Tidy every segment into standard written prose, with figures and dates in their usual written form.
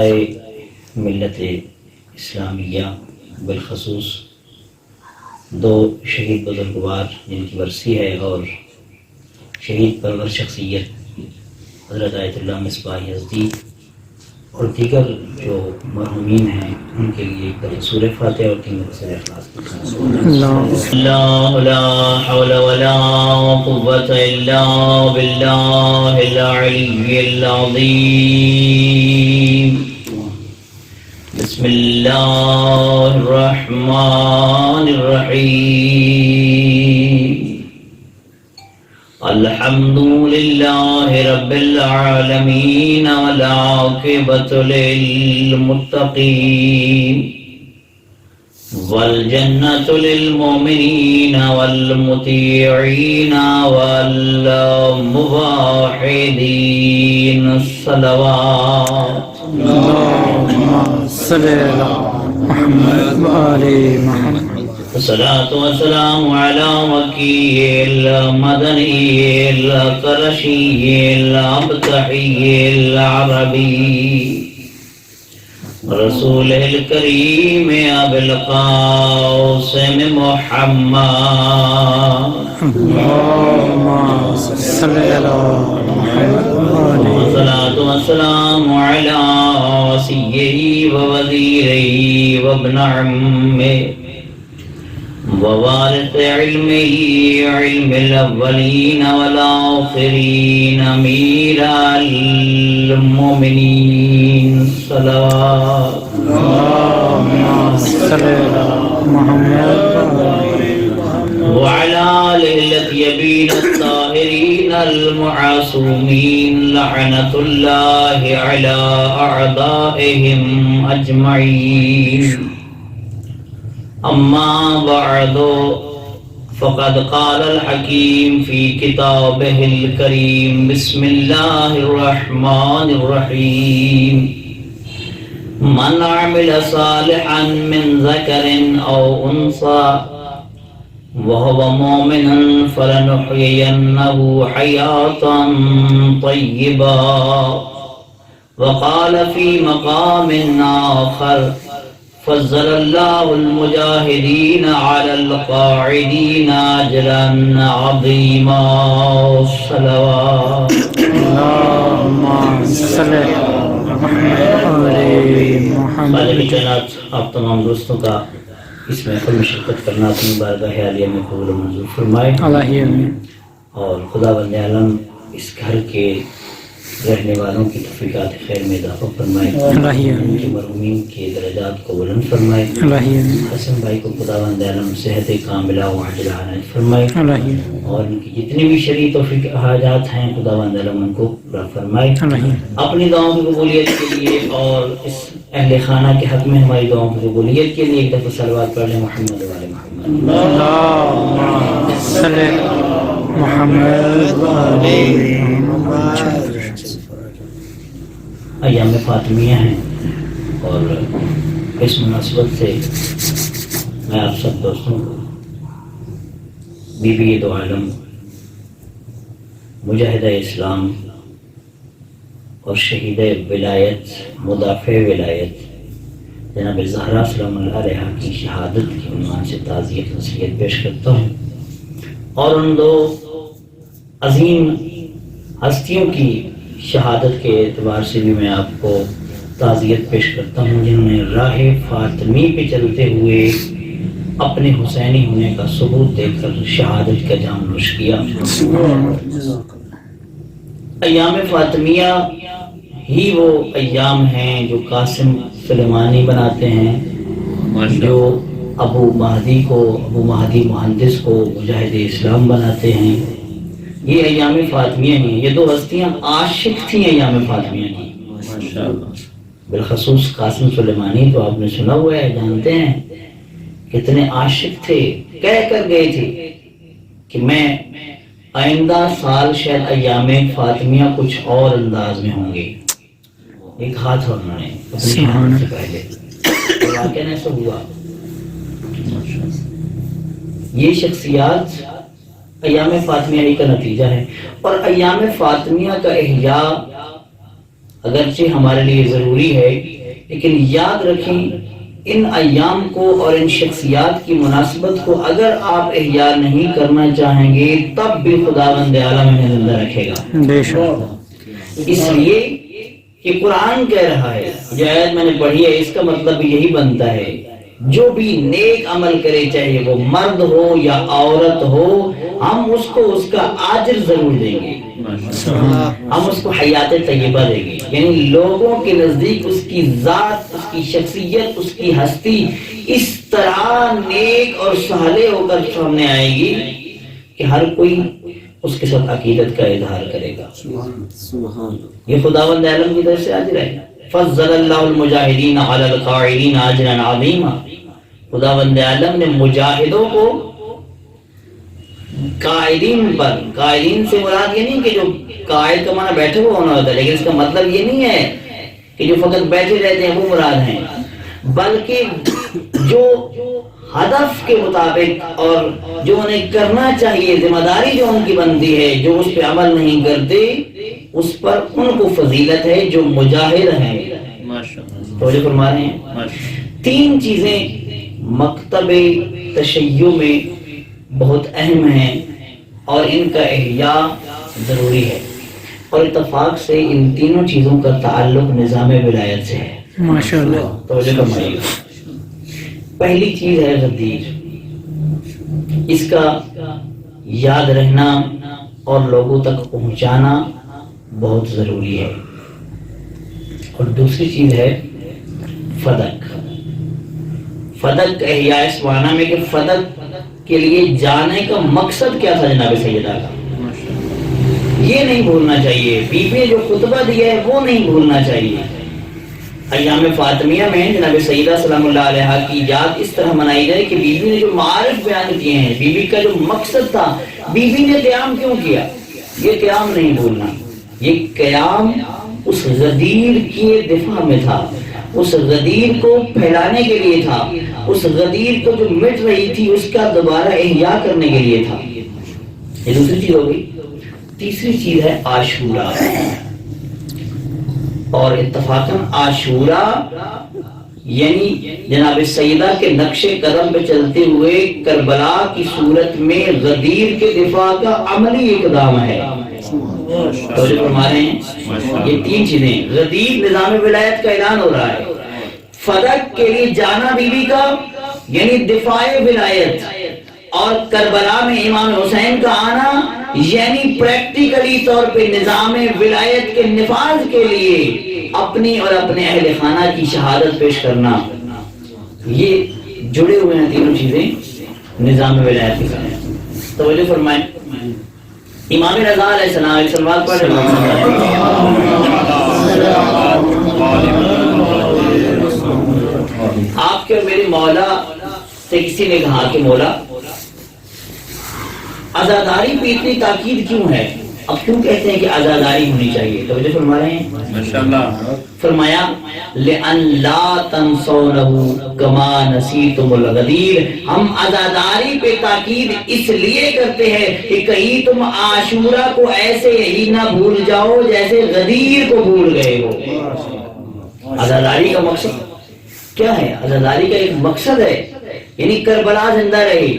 ملت اسلامیہ بالخصوص دو شہید بزرگوار جن کی برسی ہے اور شہید پرور شخصیت حضرت آیت اللہ مصباح یزدی اور دیگر جو مرحومین ہیں ان کے لیے ایک دفعہ سورہ فاتحہ اور 3 دفعہ سورہ اخلاص لا حول ولا قوة الا باللہ العلی العظیم بسم اللہ الرحمن الرحیم الحمد للہ رب العالمین والعاقبۃ للمتقین والجنۃ للمؤمنین والمطیعین والموحدین الصلوات اللهم صل على محمد وآل محمد الصلاة والسلام على مكي المدني القرشي الأبتحي العربي رسول الكريم أبي القاسم محمد اللهم صل على محمد وآل والصلاة والسلام على سيدي ووزيري وابن عمه ووارث علمه علم الأولين والآخرين أمير المؤمنين صلوات اللهم صل على محمد وعلى آله الطيبين الطاهرين المعصومين لعنة الله على أعدائهم أجمعين أما بعد فقد قال الحكيم في كتابه الكريم بسم الله الرحمن الرحيم من عمل صالحا من ذكر أو أنثى وهو مؤمن فلنحيينه حياة طيبة وقال في مقام آخر فضل الله المجاهدين على القاعدين أجرا عظيما صلوات اللهم صل على محمد وآل محمد خالق کائنات آپ تمام دوستوں کا اس محفل میں شرکت کرنا اپنی بارگاہ عالیہ میں قبول و منظور فرمائے اللہم اور خدا بند عالم اس گھر کے رہنے والوں کی تفریقات خیر میں اضافہ فرمائے، ان کے مرحومین کے درجات کو بلند فرمائے، حسن بھائی کو خدا بند عالم صحت کاملہ و عاجلہ عنایت فرمائے اور ان کی جتنی بھی شرعی توفیق حاجات ہیں خدا بند عالم ان کو پورا فرمائے۔ اپنی دعاؤں کی قبولیت کے لیے اور اس اہل خانہ کے حق میں ہماری دعاؤں کی قبولیت کے لیے ایک دفعہ صلوات پڑھ لیں محمد و آل محمد۔ اللهم صل على محمد وآل محمد۔ ایام فاطمیہ ہیں اور اس مناسبت سے میں آپ سب دوستوں کو بی بی دو عالم مجاہدہ اسلام اور شہید ولایت مدافع ولایت جناب زہرا سلام اللہ علیہ کی شہادت کے عنوان سے تعزیت نصیحت پیش کرتا ہوں اور ان دو عظیم ہستیوں کی شہادت کے اعتبار سے بھی میں آپ کو تعزیت پیش کرتا ہوں جنہوں نے راہ فاطمی پہ چلتے ہوئے اپنے حسینی ہونے کا ثبوت دے کر شہادت کا جام نوش کیا۔ ایام فاطمیہ ہی وہ ایام ہیں جو قاسم سلیمانی بناتے ہیں، جو ابو مہدی مہندس کو مجاہد اسلام بناتے ہیں۔ یہ ایام فاطمیہ ہیں، یہ دو ہستیاں عاشق تھیں ایام فاطمیہ کی، بالخصوص قاسم سلیمانی تو آپ نے سنا ہوا ہے، جانتے ہیں کتنے عاشق تھے، کہہ کر گئے تھے کہ میں آئندہ سال شاید ایام فاطمیہ کچھ اور انداز میں ہوں گے۔ ایک ہاتھ اور انہوں نے اپنی شہادت سے پہلے واقعہ ایسا ہوا۔ یہ شخصیات ایام فاطمیہ ہی کا نتیجہ ہے، اور ایام فاطمیہ کا احیاء اگرچہ ہمارے لیے ضروری ہے لیکن یاد رکھیں ان ایام کو اور ان شخصیات کی مناسبت کو اگر آپ احیا نہیں کرنا چاہیں گے تب بھی خداوند عالم انہیں زندہ رکھے گا، بے شک، اس لیے کہ قرآن کہہ رہا ہے، جو آیت میں نے پڑھی ہے اس کا مطلب یہی بنتا ہے جو بھی نیک عمل کرے چاہے وہ مرد ہو یا عورت ہو ہم اس کو اس کا اجر ضرور دیں گے، ہم اس کو حیات طیبہ دیں گے، یعنی لوگوں کے نزدیک اس کی ذات، اس کی شخصیت، اس کی ہستی اس طرح نیک اور صالح ہو کر سامنے آئے گی کہ ہر کوئی اس کے ساتھ عقیدت کا اظہار کرے گا۔ یہ خداوند عالم کی طرف سے اجر ہے۔ فضل اللہ المجاہدین علی القاعدین اجرا عظیما، خداوند عالم نے مجاہدوں کو قائدین پر، قائدین سے مراد یہ نہیں کہ جو قائد کا معنی بیٹھے ہوئے ہونا ہوتا ہے، لیکن اس کا مطلب یہ نہیں ہے کہ جو فقط بیٹھے رہتے ہیں وہ مراد ہیں، بلکہ جو ہدف کے مطابق اور جو انہیں کرنا چاہیے، ذمہ داری جو ان کی بنتی ہے، جو اس پہ عمل نہیں کرتے اس پر ان کو فضیلت ہے جو مجاہد ہیں۔ توجہ فرما رہے ہیں؟ تین چیزیں مکتب تشیع میں بہت اہم ہیں اور ان کا احیاء ضروری ہے، اور اتفاق سے ان تینوں چیزوں کا تعلق نظام ولایت سے ہے۔ ماشاءاللہ، توجہ فرمائیے گا۔ پہلی چیز ہے غدیر، اس کا یاد رہنا اور لوگوں تک پہنچانا بہت ضروری ہے، اور دوسری چیز ہے فدق۔ فدق احیاء اس معنی میں کہ فدق کے لیے جانے کا مقصد کیا تھا جناب سیدہ کا، یہ نہیں بھولنا چاہیے۔ بی بی نے جو خطبہ دیا ہے وہ نہیں بھولنا چاہیے۔ ایام فاطمیہ میں جناب سیدہ سلام اللہ علیہا کی یاد اس طرح منائی جائے کہ بی بی نے جو معارف بیان کیے ہیں، بی بی کا جو مقصد تھا، بی بی نے قیام کیوں کیا، یہ قیام نہیں بھولنا۔ یہ قیام اس غدیر کے دفاع میں تھا، اس غدیر کو پھیلانے کے لیے تھا، اس غدیر کو جو مٹ رہی تھی اس کا دوبارہ احیاء کرنے کے لیے تھا۔ یہ دوسری چیز ہو گئی۔ تیسری چیز ہے عاشورہ، اور اتفاقاً عاشورہ یعنی جناب سیدہ کے نقش قدم پہ چلتے ہوئے کربلا کی صورت میں غدیر کے دفاع کا عملی اقدام ہے۔ توجہ فرما رہے ہیں؟ یہ تین چیزیں، غدیر نظام ولایت کا اعلان ہو رہا ہے، فدق کے لیے جانا بی بی کا یعنی دفاع ولایت، اور کربلا میں امام حسین کا آنا یعنی پریکٹیکلی طور پہ نظام ولایت کے نفاذ کے لیے اپنی اور اپنے اہل خانہ کی شہادت پیش کرنا۔ یہ جڑے ہوئے ہیں تینوں چیزیں نظام ولایت کے ساتھ۔ توجہ فرمائیں، امام رضا علیہ السلام ایک سلوات پڑھ رہے آپ کے میرے مولا سے کسی نے کہا کہ مولا عزاداری پہ اتنی تاکید کیوں ہے، اب کیوں کہتے ہیں کہ عزاداری ہونی چاہیے؟ توجہ فرما رہے ہیں؟ ماشاءاللہ۔ فرمایا لِأَن لَا تَنْسَوْنَهُ كَمَا نَسِيتُمُ الْغَدِيرَ، ہم عزاداری پہ تاکید اس لیے کرتے ہیں کہ کہیں تم عاشورہ کو ایسے ہی نہ بھول جاؤ جیسے غدیر کو بھول گئے ہو۔ عزاداری کا مقصد کیا ہے؟ عزاداری کا ایک مقصد ہے یعنی کربلا زندہ رہی۔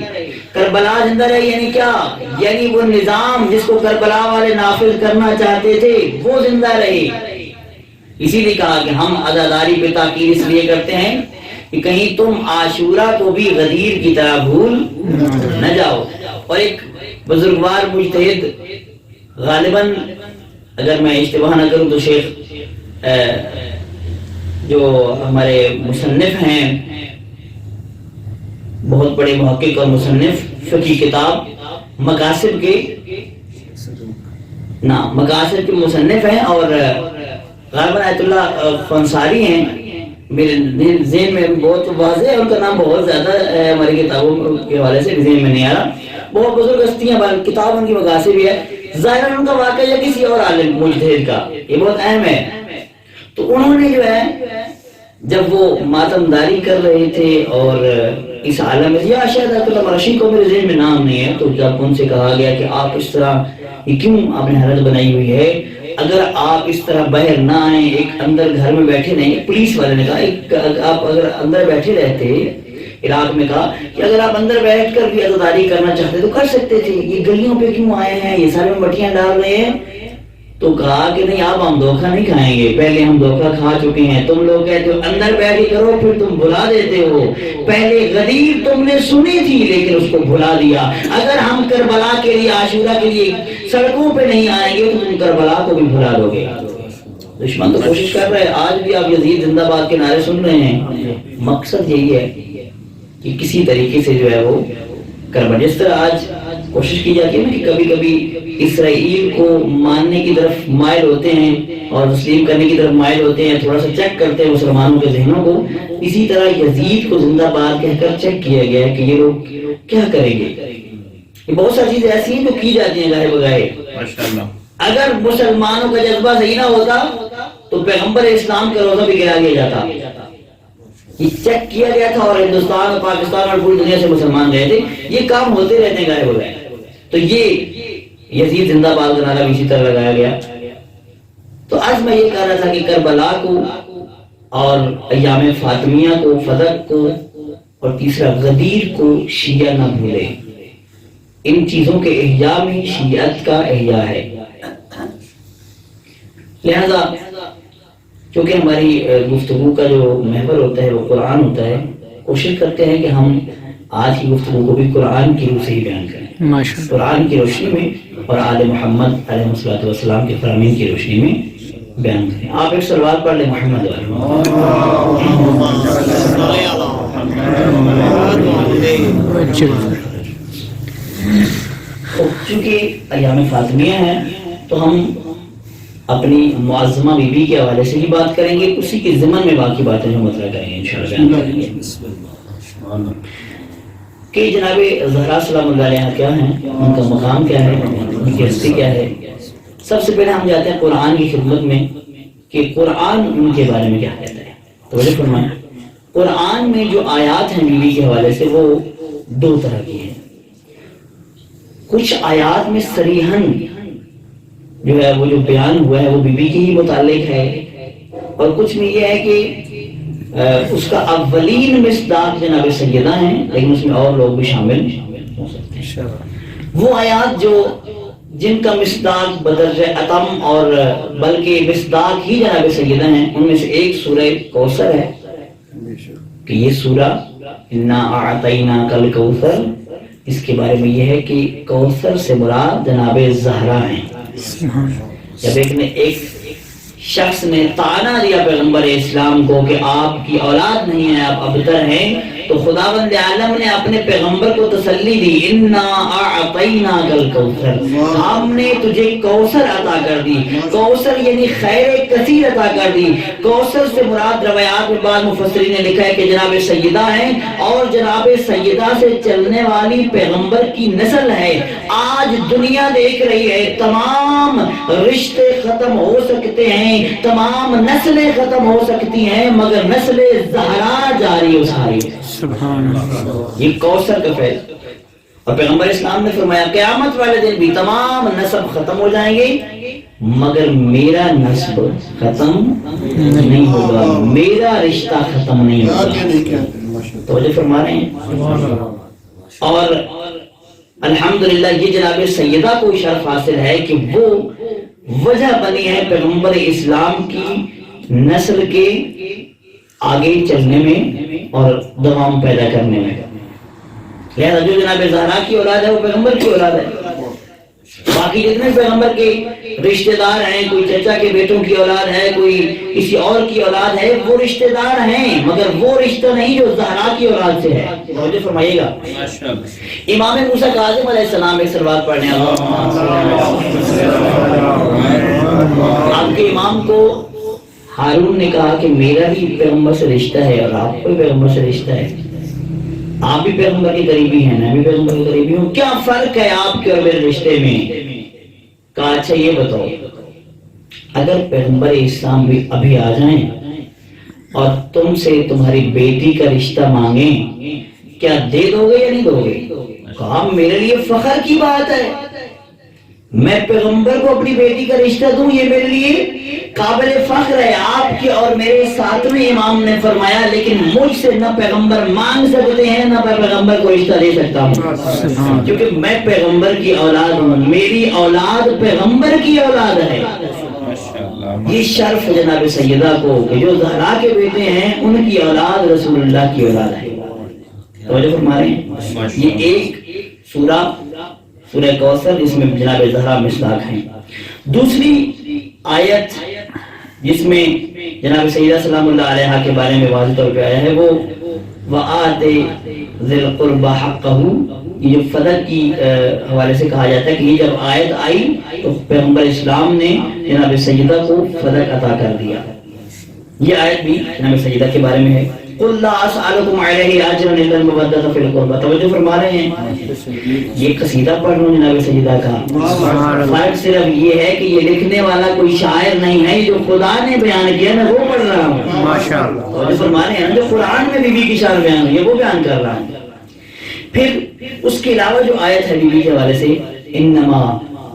کربلا زندہ رہی یعنی کیا؟ یعنی وہ نظام جس کو کربلا والے نافذ کرنا چاہتے تھے وہ زندہ رہی۔ اسی لیے کہا کہ ہم عزاداری پہ تاکید اس لیے کرتے ہیں کہ کہیں تم عاشورہ کو بھی غدیر کی طرح بھول نہ جاؤ۔ اور ایک بزرگوار مجتہد، غالباً اگر میں اشتباہ نہ کروں تو شیخ جو ہمارے مصنف ہیں، بہت بڑے محقق اور مصنف، فقہی کتاب مقاصد کے مقاصد کے مصنف ہیں، اور غالباً آیت اللہ فنساری ہیں، میرے ذہن میں بہت واضح ہے، ان کا نام بہت زیادہ ہماری کتابوں کے حوالے سے ذہن میں نہیں آ رہا۔ بہت بزرگ ہستیاں، کتاب ان کی مقاصد بھی ہے، ظاہراً ان کا واقعہ یا کسی اور عالم مجتہد کا، یہ بہت اہم ہے۔ تو انہوں نے جو ہے جب وہ ماتمداری کر رہے تھے اور اس عالم میں، یا شاید آیت اللہ مرشی کو میرے ذہن میں نام نہیں ہے، تو جب ان سے کہا گیا کہ آپ اس طرح یہ کیوں آپ نے حالت بنائی ہوئی ہے، اگر آپ اس طرح باہر نہ آئیں، ایک اندر گھر میں بیٹھے نہیں، پولیس والے نے کہا آپ اگر اندر بیٹھے رہتے، عراق میں کہا کہ اگر آپ اندر بیٹھ کر بھی عزاداری کرنا چاہتے تو کر سکتے تھے، یہ گلیوں پہ کیوں آئے ہیں، یہ سارے مٹیاں ڈال رہے ہیں؟ تو کہا کہ نہیں، آپ ہم دھوکہ نہیں کھائیں گے، پہلے ہم دھوکہ کھا چکے ہیں، تم لوگ کہتے ہو اندر بیٹھ کرو پھر تم بھلا دیتے ہو، پہلے غدیر تم نے سنی تھی لیکن اس کو بھلا دیا، اگر ہم کربلا کے لیے عاشورہ کے لیے سڑکوں پہ نہیں آئیں گے تو تم کربلا کو بھی بھلا دو گے۔ دشمن تو کوشش کر رہے ہیں، آج بھی آپ یزید زندہ باد کے نعرے سن رہے ہیں، مقصد یہی ہے کہ کسی طریقے سے جو ہے وہ کربلا، جس طرح آج کوشش کی جاتی ہے نا کہ کبھی کبھی اسرائیل کو ماننے کی طرف مائل ہوتے ہیں اور تسلیم کرنے کی طرف مائل ہوتے ہیں، تھوڑا سا چیک کرتے ہیں مسلمانوں کے ذہنوں کو، اسی طرح یزید کو زندہ باد کہہ کر چیک کیا گیا کہ یہ لوگ کیا کریں گے۔ یہ بہت ساری چیزیں ایسی ہیں جو کی جاتی ہیں گاہے بگاہے۔ اگر مسلمانوں کا جذبہ صحیح نہ ہوتا تو پیغمبر اسلام کا روزہ بھی گرا دیا جاتا۔ یہ چیک کیا گیا تھا اور ہندوستان اور پاکستان اور پوری دنیا سے مسلمان گئے تھے، یہ کام ہوتے رہتے ہیں گاہے بگاہے۔ تو یہ یزید زندہ باد کا نعرہ بھی اسی طرح لگایا گیا۔ تو آج میں یہ کہہ رہا تھا کہ کربلا کو اور ایام فاطمیہ کو، فدق کو اور تیسرا غدیر کو شیعہ نہ بھولے، ان چیزوں کے احیاء میں شیعت کا احیاء ہے۔ لہذا چونکہ ہماری گفتگو کا جو محور ہوتا ہے وہ قرآن ہوتا ہے، کوشش کرتے ہیں کہ ہم آج کی گفتگو کو بھی قرآن کی روح سے ہی بیان کریں، قرآن کی روشنی میں اور آل محمد علیہ الصلوۃ والسلام کے فرامین کی روشنی میں بیان کریں۔ آپ ایک صلوات پڑھ لیں محمد چونکہ ایام فاطمیہ ہیں تو ہم اپنی معظمہ بی بی کے حوالے سے ہی بات کریں گے، اسی کے ضمن میں باقی باتیں جو مطرح کریں گے انشاءاللہ بیان کریں گے کہ جناب زہرا سلام اللہ علیہ کیا ہیں، ان کا مقام کیا ہے، ان کی ہستی کیا ہے۔ سب سے پہلے ہم جاتے ہیں قرآن کی خدمت میں کہ قرآن ان کے بارے میں کیا کہتا ہے۔ توجہ فرمائیں، قرآن میں جو آیات ہیں بیوی کے حوالے سے وہ دو طرح کی ہیں۔ کچھ آیات میں صریحاً جو ہے وہ جو بیان ہوا ہے وہ بیوی کے ہی متعلق ہے، اور کچھ میں یہ ہے کہ اس کا اولین مصداق جناب سیدہ ہیں لیکن اس میں اور لوگ بھی شامل ہو سکتے ہیں۔ وہ آیات جو جن کا مصداق بدرجہ اتم اور بلکہ مصداق ہی جناب سیدہ ہیں، ان میں سے ایک سورہ کوثر ہے کہ یہ سورہ انا اعطیناک الکوثر، اس کے بارے میں یہ ہے کہ کوثر سے مراد جناب زہرا ہیں۔ جب ایک شخص نے طعنہ دیا پیغمبر اسلام کو کہ آپ کی اولاد نہیں ہے، آپ ابتر ہیں، تو خداوند عالم نے اپنے پیغمبر کو تسلی دی، انا اعطیناک الکوثر، ہم نے تجھے کوثر عطا کر دی۔ کوثر یعنی خیر کثیر عطا کر دی۔ کوثر سے مراد روایات میں بعض مفسرین نے لکھا ہے کہ جناب سیدہ ہیں، اور جناب سیدہ سے چلنے والی پیغمبر کی نسل ہے۔ آج دنیا دیکھ رہی ہے تمام رشتے ختم ہو سکتے ہیں، تمام نسلیں ختم ہو سکتی ہیں، مگر نسل زہرا جاری و ساری ہے۔ سبحان اللہ، یہ کوثر کا فیض۔ اور پیغمبر اسلام نے فرمایا قیامت والے دن بھی تمام نسب ختم ہو جائیں گے مگر میرا نسب ختم نہیں ہوگا، میرا رشتہ ختم نہیں ہوگا۔ توجہ فرما رہے ہیں۔ اور الحمدللہ یہ جناب سیدہ کو شرف حاصل ہے کہ وہ وجہ بنی ہے پیغمبر اسلام کی نسل کے آگے چلنے میں اور دوام پیدا کرنے میں۔ لہذا جو جناب زہرا کی اولاد ہے وہ پیغمبر کی اولاد ہے۔ باقی جتنے پیغمبر کے رشتہ دار ہیں، کوئی چچا کے بیٹوں کی اولاد ہے، کوئی کسی اور کی اولاد ہے، وہ رشتہ دار ہیں مگر وہ رشتہ نہیں جو زہرا کی اولاد سے ہے۔ توجہ فرمائیے گا۔ امام موسیٰ کاظم علیہ السلام ایک صلوات پڑھنے آپ کے امام کو ہارون نے کہا کہ میرا بھی پیغمبر سے رشتہ ہے اور آپ کو بھی پیغمبر سے رشتہ ہے، آپ بھی پیغمبر کے قریبی ہیں، میں بھی پیغمبر کے قریبی ہوں، کیا فرق ہے آپ کے اور میرے رشتے میں؟ کہا اچھا یہ بتاؤ، اگر پیغمبر اسلام بھی ابھی آ جائیں اور تم سے تمہاری بیٹی کا رشتہ مانگیں، کیا دے دو گے یا نہیں دو گے؟ کہا میرے لیے فخر کی بات ہے، میں پیغمبر کو اپنی بیٹی کا رشتہ دوں، یہ میرے لیے قابل فخر ہے۔ آپ کے اور میرے ساتویں امام نے فرمایا لیکن مجھ سے نہ پیغمبر مانگ سکتے ہیں نہ میں پیغمبر کو رشتہ دے سکتا ہوں، کیونکہ میں پیغمبر کی اولاد ہوں، میری اولاد پیغمبر کی اولاد ہے۔ یہ شرف جناب سیدہ کو کہ جو زہرا کے بیٹے ہیں ان کی اولاد رسول اللہ کی اولاد ہے۔ توجہ فرما رہے ہیں؟ یہ ایک سورہ کوثر، اس میں جناب زہرا مصداق ہیں۔ دوسری آیت جس میں جناب سیدہ سلام اللہ علیہا کے بارے میں واضح طور پہ آیا ہے وہ وَآتِ ذِي الْقُرْبَى حَقَّهُ، یہ جو فدق کی حوالے سے کہا جاتا ہے کہ یہ جب آیت آئی تو پیغمبر اسلام نے جناب سیدہ کو فدق عطا کر دیا۔ یہ آیت بھی جناب سیدہ کے بارے میں ہے۔ قُلْ لَا أَسْأَلُكُمْ عَلَيْهِ أَجْرًا إِلَّا الْمَوَدَّةَ فِي الْقُرْبَى، توجہ فرما رہے ہیں؟ یہ قصیدہ پڑھ لوں جناب سیدہ کا، فرق صرف یہ ہے کہ یہ لکھنے والا کوئی شاعر نہیں ہے، جو خدا نے بیان کیا میں وہ پڑھ رہا ہوں۔ ماشاءاللہ، توجہ فرما رہے ہیں؟ جو قرآن میں بی بی کی شان بیان ہوئی ہے وہ بیان کر رہا ہوں۔ پھر اس کے علاوہ جو آیت ہے بی بی کے حوالے سے، انما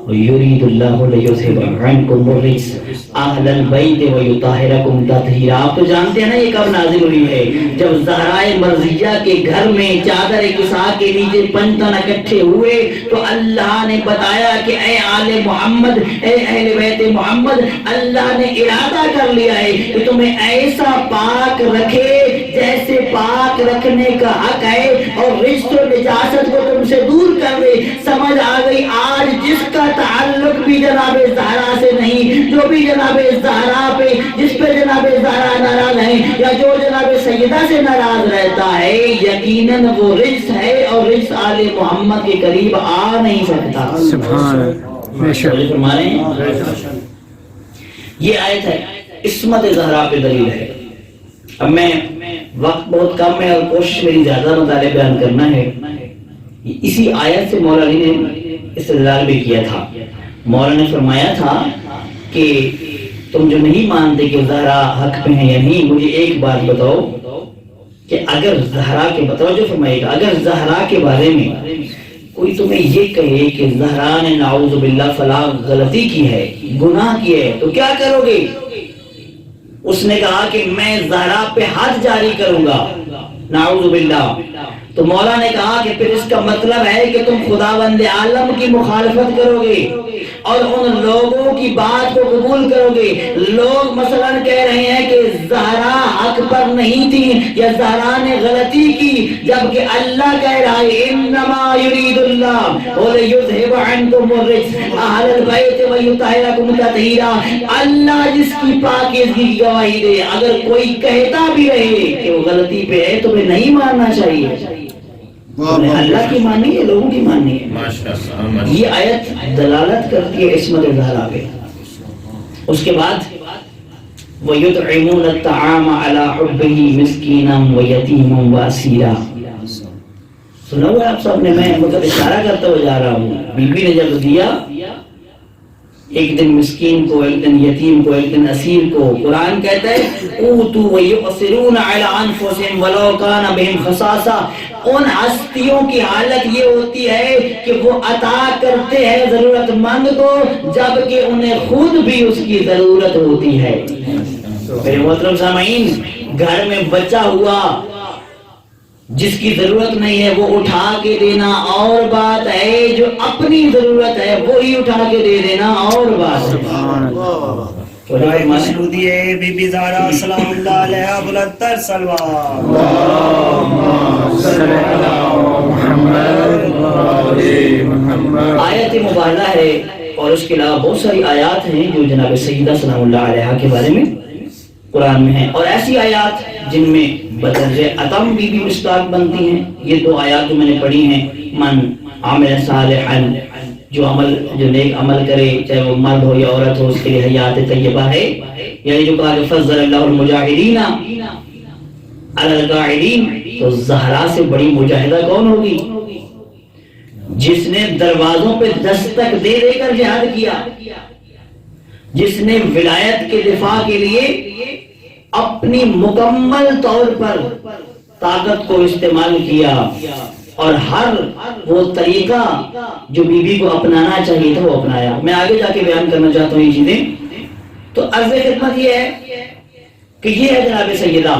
یرید اللہ لیذھب عنکم الرجس اہل البیت ویطہرکم تطہیرا۔ آپ تو جانتے ہیں نا یہ کب نازل ہوئی ہے؟ جب زہرائے مرضیہ کے گھر میں چادر کساء کے نیچے پنجتن اکٹھے ہوئے تو اللہ نے بتایا کہ اے آل محمد، اے اہل بیت محمد، اللہ نے ارادہ کر لیا ہے کہ تمہیں ایسا پاک رکھے جیسے پاک رکھنے کا حق ہے، اور رجس و نجاست کو تم سے دور کر دے۔ سمجھ آ گئی؟ آج جس کا تعلق بھی جناب زہرا سے نہیں، جو بھی جناب زہرا پہ، جس پہ جناب زہرا ناراض ہیں یا جو جناب سیدہ سے ناراض رہتا ہے، یقیناً وہ رجس ہے اور رجس آل محمد کے قریب آ نہیں سکتا۔ سبحان اللہ۔ یہ آیت ہے عصمت زہرا پہ دلیل ہے۔ اب میں وقت بہت کم ہے اور کوشش میری زیادہ مطالعہ بیان کرنا ہے۔ اسی آیت سے مولا علی نے استدلال بھی کیا تھا۔ مولا نے فرمایا تھا کہ تم جو نہیں مانتے کہ زہرا حق پہ ہیں یا نہیں، مجھے ایک بات بتاؤ کہ اگر زہرا کے توجہ فرمائیے گا، اگر زہرا کے بارے میں کوئی تمہیں یہ کہے کہ زہرا نے نعوذ باللہ فلاں غلطی کی ہے، گناہ کی ہے، تو کیا کرو گے؟ اس نے کہا کہ میں زہرا پہ حد جاری کروں گا، نعوذ باللہ۔ تو مولا نے کہا کہ پھر اس کا مطلب ہے کہ تم خداوند عالم کی مخالفت کرو گے اور ان لوگوں کی بات کو قبول کرو گے۔ لوگ مثلا کہہ رہے ہیں کہ زہرا حق پر نہیں تھی یا زہرا نے غلطی کی، جبکہ اللہ کہہ رہا ہے انما یرید اللہ ولیذھب عنکم الرجس اہل البیت ویطہرکم تطہیرا۔ اللہ جس کی پاکیزگی کی گواہی دے، اگر کوئی کہتا بھی رہے کہ وہ غلطی پہ ہے تو تمہیں نہیں ماننا چاہیے، اللہ کی مانی ہے، لوگوں کی مانی ہے۔ یہ آیت دلالت کرتی ہے عصمت زہرا پہ۔ اس کے بعد وَيُطْعِمُونَ الطَّعَامَ عَلَىٰ حُبِّهِ مِسْكِينًا وَيَتِيمًا وَأَسِيرًا۔ سنا ہوا آپ سب نے؟ میں مطلب اشارہ کرتا ہوا جا رہا ہوں۔ بی بی نے جب دیا، ایک دن مسکین کو، ایک دن یتیم کو، ایک دن اسیر کو، قرآن کہتا ہے اوتوا ویؤثرون علی انفسہم ولو کان بہم خصاصہ۔ ان ہستیوں کی حالت یہ ہوتی ہے کہ وہ عطا کرتے ہیں ضرورت مند کو جبکہ انہیں خود بھی اس کی ضرورت ہوتی ہے۔ میرے محترم سامعین، گھر میں بچہ ہوا جس کی ضرورت نہیں ہے وہ اٹھا کے دینا اور بات ہے، جو اپنی ضرورت ہے وہی اٹھا کے دے دینا اور بات ہے۔ مشہودی ہے بی بی زہرا سلام اللہ علیہا بلندتر سلوات۔ آیت مبارکہ ہے اور اس کے علاوہ بہت ساری آیات ہیں جو جناب سیدہ سلام اللہ علیہا کے بارے میں قرآن میں ہیں، اور ایسی آیات جن میں بدرجہ اتم بی بی مصداق بنتی ہیں۔ یہ دو آیات جو میں نے پڑھی ہیں، من عامل صالحا، جو نیک عمل کرے چاہے وہ مرد ہو یا عورت ہو، اس کے لیے حیات طیبہ ہے، یعنی جو کہا کہ فضل اللہ المجاہدین علی القاعدین، تو زہرا سے بڑی مجاہدہ کون ہوگی؟ جس نے دروازوں پہ دستک دے دے کر جہاد کیا، جس نے ولایت کے دفاع کے لیے اپنی مکمل طور پر طاقت کو استعمال کیا، اور ہر وہ طریقہ جو بی بی کو اپنانا چاہیے تھا وہ اپنایا. میں آگے جا کے بیان کرنا چاہتا ہوں یہ چیزیں. تو عرض خدمت یہ ہے کہ یہ ہے جناب سیدہ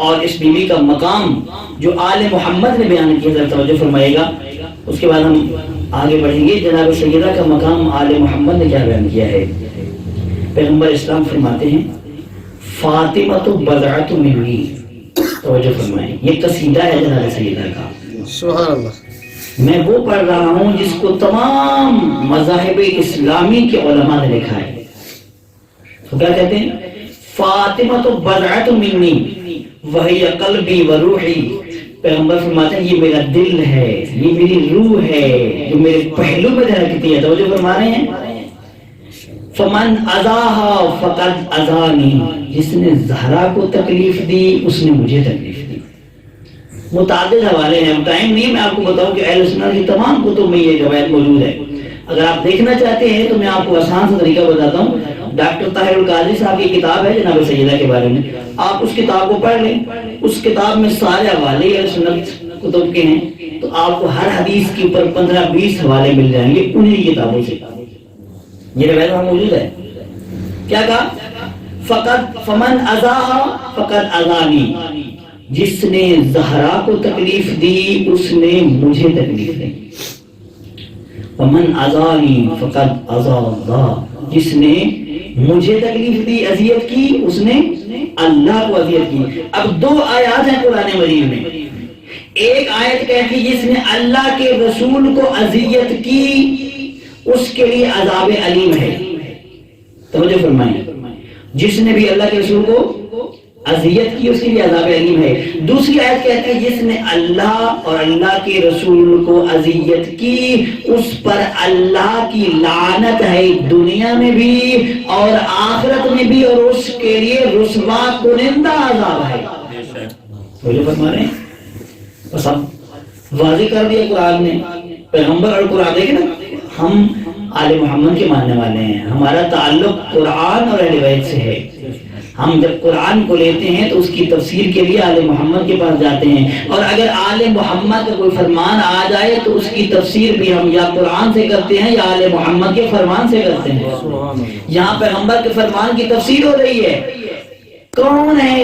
اور اس بی بی کا مقام جو آل محمد نے بیان کیا. ذرا توجہ فرمائے گا, اس کے بعد ہم آگے بڑھیں گے. جناب سیدہ کا مقام آل محمد نے کیا بیان کیا ہے. پیغمبر اسلام فرماتے ہیں فاطمہ تو بضعۃ منی. توجہ فرمائیں, یہ قصیدہ ہے جناب سیدہ کا. سبحان اللہ. میں وہ پڑھ رہا ہوں جس کو تمام مذاہب اسلامی کے علماء نے لکھا ہے. تو کیا کہتے ہیں, فاطمہ تو بضعۃ منی وہی قلبی و روحی. پیغمبر فرماتے ہیں یہ میرا دل ہے, یہ میری روح ہے جو میرے پہلو میں دھڑکتی ہے. توجہ فرما رہے ہیں. فمن اذاها فقد اذانی. جس نے زہرا کو تکلیف دی اس نے مجھے تکلیف دی. متعدد حوالے ہیں, ٹائم نہیں میں آپ کو بتاؤں کہ اہل سنت کی تمام کتب میں یہ روایت موجود ہے. اگر آپ دیکھنا چاہتے ہیں تو میں آپ کو آسان سا طریقہ بتاتا ہوں. ڈاکٹر طاہر القاضی صاحب کی کتاب ہے جناب سیدہ کے بارے میں, آپ اس کتاب کو پڑھ لیں. اس کتاب میں سارے حوالے اہل سنت کتب کے ہیں, تو آپ کو ہر حدیث کے اوپر 15-20 حوالے مل جائیں گے انہی کتابوں سے. یہ روایت وہاں موجود ہے. کیا کہا, فقط فمن اذاها فقد اذانی. جس نے زہرا کو تکلیف دی اس نے مجھے تکلیف دی. فمن اذانی فقد اذا اللہ. جس نے مجھے تکلیف دی, اذیت کی, اس نے اللہ کو اذیت کی. اب دو آیات ہیں قرآن مجید میں. ایک آیت کہتی جس نے اللہ کے رسول کو اذیت کی اس کے لیے عذاب علیم ہے. توجہ فرمائیں, جس نے بھی اللہ کے رسول کو اذیت کی اس کے لیے عذاب علیم ہے. دوسری آیت کہتی ہے جس نے اللہ اور اللہ کے رسول کو اذیت کی اس پر اللہ کی لعنت ہے دنیا میں بھی اور آخرت میں بھی, اور اس کے لیے رسوا کنندہ عذاب ہے. توجہ فرما رہے ہیں. بس اب واضح کر دیا قرآن نے. پیغمبر اور قرآن دیکھیں نا, ہم آل محمد کے ماننے والے ہیں, ہمارا تعلق قرآن اور اہل بیت سے ہے. ہم جب قرآن کو لیتے ہیں تو اس کی تفسیر کے لیے آل محمد کے پاس جاتے ہیں, اور اگر آل محمد کا کوئی فرمان آ جائے تو اس کی تفسیر بھی ہم یا قرآن سے کرتے ہیں یا آل محمد کے فرمان سے کرتے ہیں. یہاں پیغمبر کے فرمان کی تفسیر ہو رہی ہے. کون ہے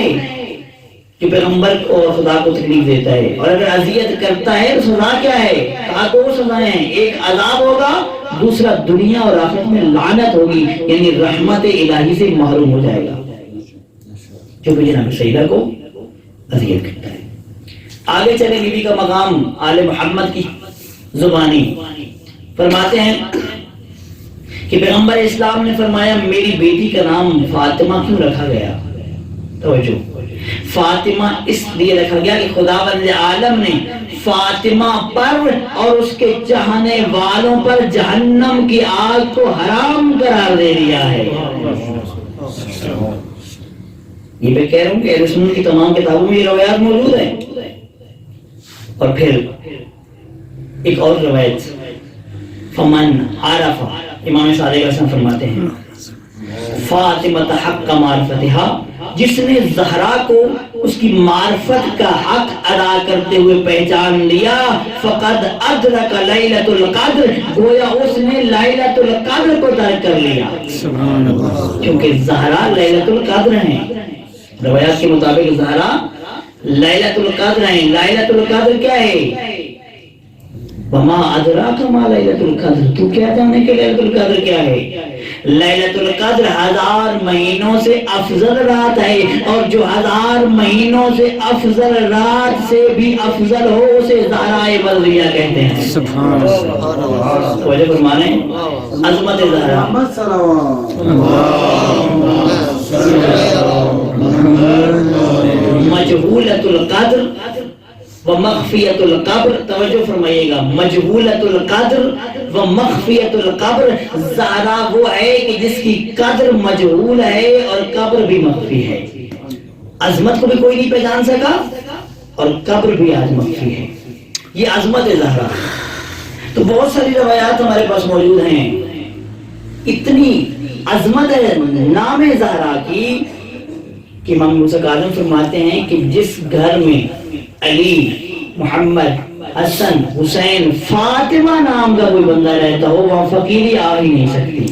کہ پیغمبر کو خدا کو تکلیف دیتا ہے, اور اگر اذیت کرتا ہے تو سزا کیا ہے؟ کہا دو سزائیں ہیں, ایک عذاب ہوگا, دوسرا دنیا اور آخرت میں لعنت ہوگی, یعنی رحمت الہی سے محروم ہو جائے گا جو کہ جناب سیدہ کو اذیت کرتا ہے. آگے چلے بی بی کا مقام آل محمد کی زبانی. فرماتے ہیں کہ پیغمبر اسلام نے فرمایا میری بیٹی کا نام فاطمہ کیوں رکھا گیا. توجہ, فاطمہ اس لیے رکھا گیا کہ خداوند عالم نے فاطمہ پر اور اس کے چاہنے والوں پر جہنم کی آگ کو حرام قرار دے دیا ہے. یہ میں کہہ رہا ہوں کہ اہل سنت کی تمام کتابوں میں یہ روایات موجود ہیں. اور پھر ایک اور روایت, فمن عرف, امام صادق حسن فرماتے ہیں فاطمہ حق معرفتها, جس نے زہرا کو اس کی معرفت کا حق ادا کرتے ہوئے پہچان لیا, فقد ادرک لیلۃ القدر, گویا اس نے لیلۃ القدر کو درک کر لیا. کیونکہ زہرا لیلۃ القدر ہیں, روایات کے مطابق زہرا لیلۃ القدر ہیں. لیلۃ القدر کیا ہے؟ وما ادراک ما لیلۃ القدر, تو کیا جانے کہ لیلۃ القدر کیا ہے؟ لیلۃ القدر 1000 مہینوں سے افضل رات ہے, اور جو 1000 مہینوں سے افضل رات سے بھی افضل ہو اسے زہرائے بدریہ کہتے ہیں. سبحان اللہ. توجہ فرمائیں, عظمت زہرا. مجہولۃ القدر و مخفیت القبر. توجہ فرمائیے گا, مجہولۃ القدر و مخفیت القبر. زہرا وہ ہے کہ جس کی قدر مجہول ہے اور قبر بھی مخفی ہے. عظمت کو بھی کوئی نہیں پہچان سکا اور قبر بھی آج مخفی ہے. یہ عظمت زہرا. تو بہت ساری روایات ہمارے پاس موجود ہیں. اتنی عظمت ہے نام زہرا کی کہ امام موسیٰ کاظم فرماتے ہیں کہ جس گھر میں علی, محمد, حسن حسین فاطمہ نام کا کوئی بندہ رہتا ہو وہاں فقیری آ ہی نہیں سکتی،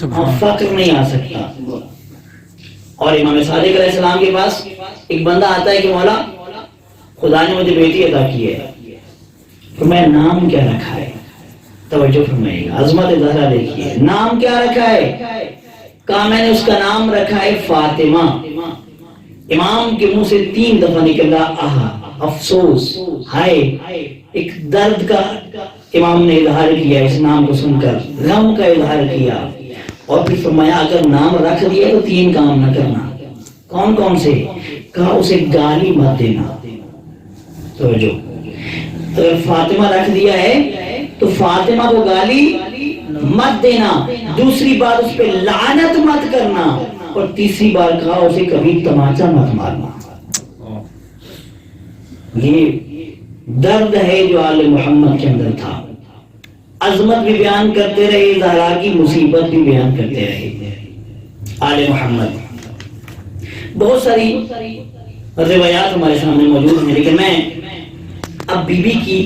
وہاں فقر نہیں آ سکتا۔ اور امام صادق علیہ السلام کے پاس ایک بندہ آتا ہے کہ مولا خدا نے مجھے بیٹی عطا کی ہے، فرمایا نام کیا رکھا ہے؟ توجہ فرمائیے، عظمت زہرا دیکھیے، نام کیا رکھا ہے؟ کہا میں نے اس کا نام رکھا ہے فاطمہ۔ امام کے منہ سے 3 دفعہ نکلا آہا، افسوس، ہائے، ایک درد کا امام نے اظہار کیا اس نام کو سن کر، غم کا اظہار کیا، اور پھر فرمایا اگر نام رکھ دیا تو 3 کام نہ کرنا۔ کون کون سے؟ کہا اسے گالی مت دینا۔ توجہ، اگر فاطمہ رکھ دیا ہے تو فاطمہ کو گالی مت دینا، دوسری بار اس پہ لعنت مت کرنا، اور تیسری بار کہا اسے کبھی تماچا مت مارنا۔ یہ درد ہے جو آل محمد کے اندر تھا، عظمت بھی بیان کرتے رہے، زہرا کی مصیبت بھی بیان کرتے رہے آل محمد۔ بہت ساری روایات ہمارے سامنے موجود ہیں، لیکن میں اب بی بی کی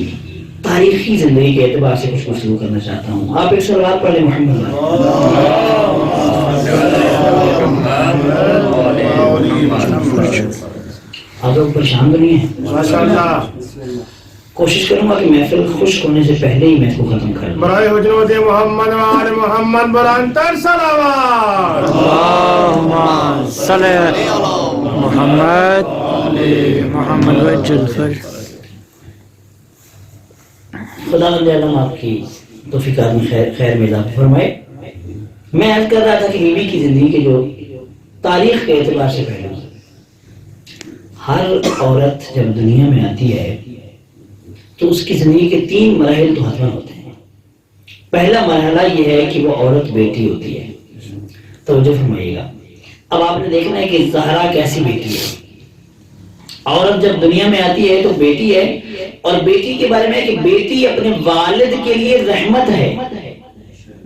تاریخی زندگی کے اعتبار سے کچھ گفتگو کرنا چاہتا ہوں۔ آپ ایک صلوات پڑھ لیں محمد۔ آپ لوگ پریشان تو نہیں ہیں؟ کوشش کروں گا کہ محفل خشک ہونے سے پہلے ہی میں اس کو ختم کر دوں۔ برائے حضرت محمد و آل محمد برانتر صلوات۔ اللہم صلی علی محمد محمد وجل فرج۔ خدا عالم آپ کی توفیقات میں خیر میں اضافہ فرمائے۔ میں عرض کر رہا تھا کہ بی بی کی زندگی کے جو تاریخ کے اعتبار سے پہلے، ہر عورت جب دنیا میں آتی ہے تو اس کی زندگی کے 3 مراحل تو حتمی ہوتے ہیں۔ پہلا مرحلہ یہ ہے کہ وہ عورت بیٹی ہوتی ہے۔ توجہ فرمائیے گا، اب آپ نے دیکھنا ہے کہ زہرا کیسی بیٹی ہے۔ عورت جب دنیا میں آتی ہے تو بیٹی ہے، اور بیٹی کے بارے میں کہ بیٹی اپنے والد کے لیے رحمت ہے،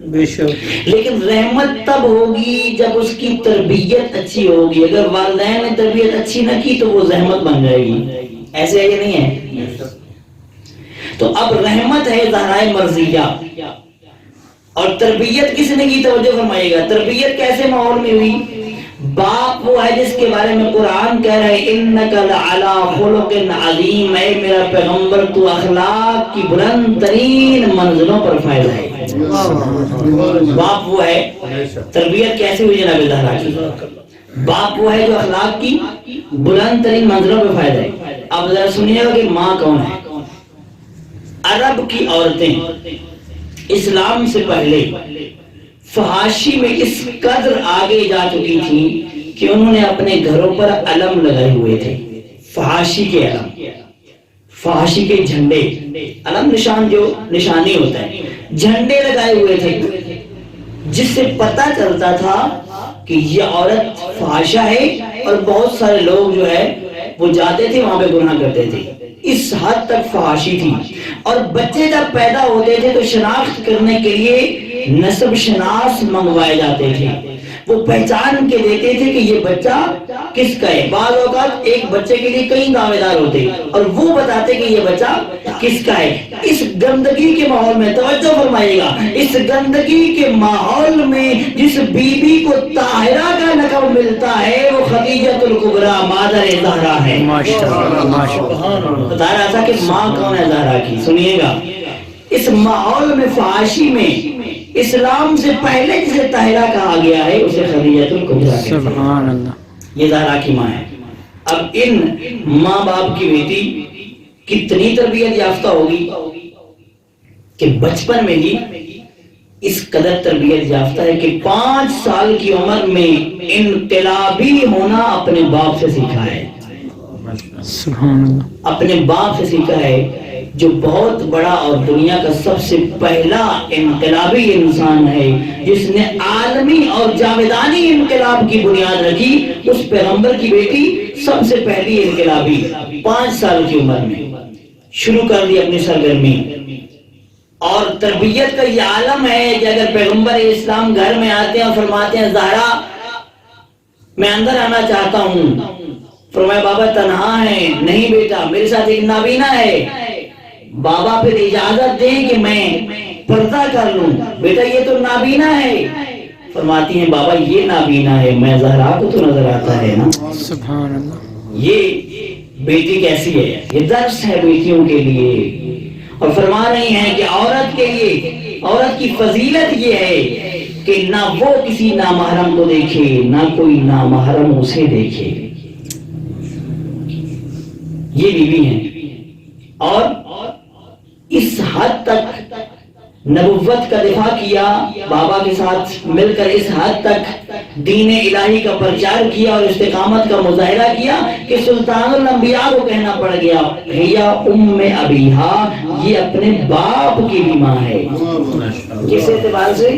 بے شک، لیکن رحمت تب ہوگی جب اس کی تربیت اچھی ہوگی۔ اگر والدین نے تربیت اچھی نہ کی تو وہ زحمت بن جائے گی۔ ایسے ہے یا نہیں ہے؟ تو اب رحمت ہے زہرا مرضیہ، اور تربیت کس نے کی؟ توجہ فرمائیے گا، تربیت کیسے ماحول میں ہوئی؟ باپ وہ ہے جس کے بارے میں قرآن کہہ رہے ہیں انک لعلی خلق عظیم، اے میرا پیغمبر تو اخلاق کی بلند ترین منزلوں پر فائز ہے۔ باپ وہ ہے، تربیت کیسے ہوئی جناب زہرا کی؟ باپ وہ ہے جو اخلاق کی بلند ترین منزلوں پر فائز ہے۔ اب ذرا سنیے گا کہ ماں کون ہے۔ عرب کی عورتیں اسلام سے پہلے فحاشی میں اس قدر آگے جا چکی تھی کہ انہوں نے اپنے گھروں پر علم لگائے ہوئے تھے، فحاشی کے علم، فحاشی کے جھنڈے، علم نشان جو نشانی ہوتا ہے، جھنڈے لگائے ہوئے تھے، جس سے پتہ چلتا تھا کہ یہ عورت فحاشہ ہے، اور بہت سارے لوگ جو ہے وہ جاتے تھے وہاں پہ گناہ کرتے تھے۔ اس حد تک فحاشی تھی، اور بچے جب پیدا ہوتے تھے تو شناخت کرنے کے لیے نسب شناس منگوائے جاتے تھے، وہ پہچان کے دیتے تھے کہ یہ بچہ کس کا ہے۔ بعض اوقات ایک بچے کے لیے کئی دعوے دار ہوتے اور وہ بتاتے کہ یہ بچہ کس کا ہے۔ اس گندگی کے ماحول میں توجہ فرمائیے گا، اس گندگی کے ماحول میں جس بی بی کو طاہرہ کا لقب ملتا ہے وہ خدیجۃ الکبریٰ مادر زہرا ہے۔ بتا رہا تھا کہ ماں کون ہے زہرا کی، سنیے گا۔ اس ماحول میں فحاشی میں اسلام سے پہلے جسے طاہرہ کہا گیا ہے اسے خدیجۃ الکبریٰ کہتے ہیں۔ سبحان اللہ، یہ زہرا کی ماں ہے۔ اب ان ماں باپ کی بیٹی کتنی تربیت یافتہ ہوگی کہ بچپن میں ہی اس قدر تربیت یافتہ ہے کہ 5 سال کی عمر میں انقلابی ہونا اپنے باپ سے سیکھا ہے۔ سبحان اللہ، اپنے باپ سے سیکھا ہے جو بہت بڑا اور دنیا کا سب سے پہلا انقلابی انسان ہے، جس نے عالمی اور جاویدانی انقلاب کی بنیاد رکھی۔ اس پیغمبر کی بیٹی سب سے پہلی انقلابی 5 سال کی عمر میں شروع کر دی اپنی سرگرمی۔ اور تربیت کا یہ عالم ہے کہ اگر پیغمبر اسلام گھر میں آتے ہیں اور فرماتے ہیں زہرا میں اندر آنا چاہتا ہوں، فرمایا بابا تنہا ہے، نہیں بیٹا میرے ساتھ ایک نابینا ہے، بابا پھر اجازت دیں کہ میں پردہ کر لوں، بیٹا یہ تو نابینا ہے. فرماتی ہیں بابا یہ نابینا ہے، میں زہرا کو تو نظر آتا ہے نا. سبحان اللہ. یہ بیٹی کیسی ہے، یہ درس ہے بیٹیوں کے لیے. اور فرما رہی ہیں کہ عورت کے لیے، عورت کی فضیلت یہ ہے کہ نہ وہ کسی نامحرم کو دیکھے، نہ کوئی نامحرم اسے دیکھے. یہ بیوی ہیں. اور اس حد تک نبوت کا دفاع کیا، بابا کے ساتھ مل کر اس حد تک دین الہی کا پرچار کیا اور استقامت کا مظاہرہ کیا کہ سلطان الانبیاء کو کہنا پڑ گیا ہیا ام ابیہا، یہ اپنے باپ کی بھی ماں ہے. کس اعتبار سے؟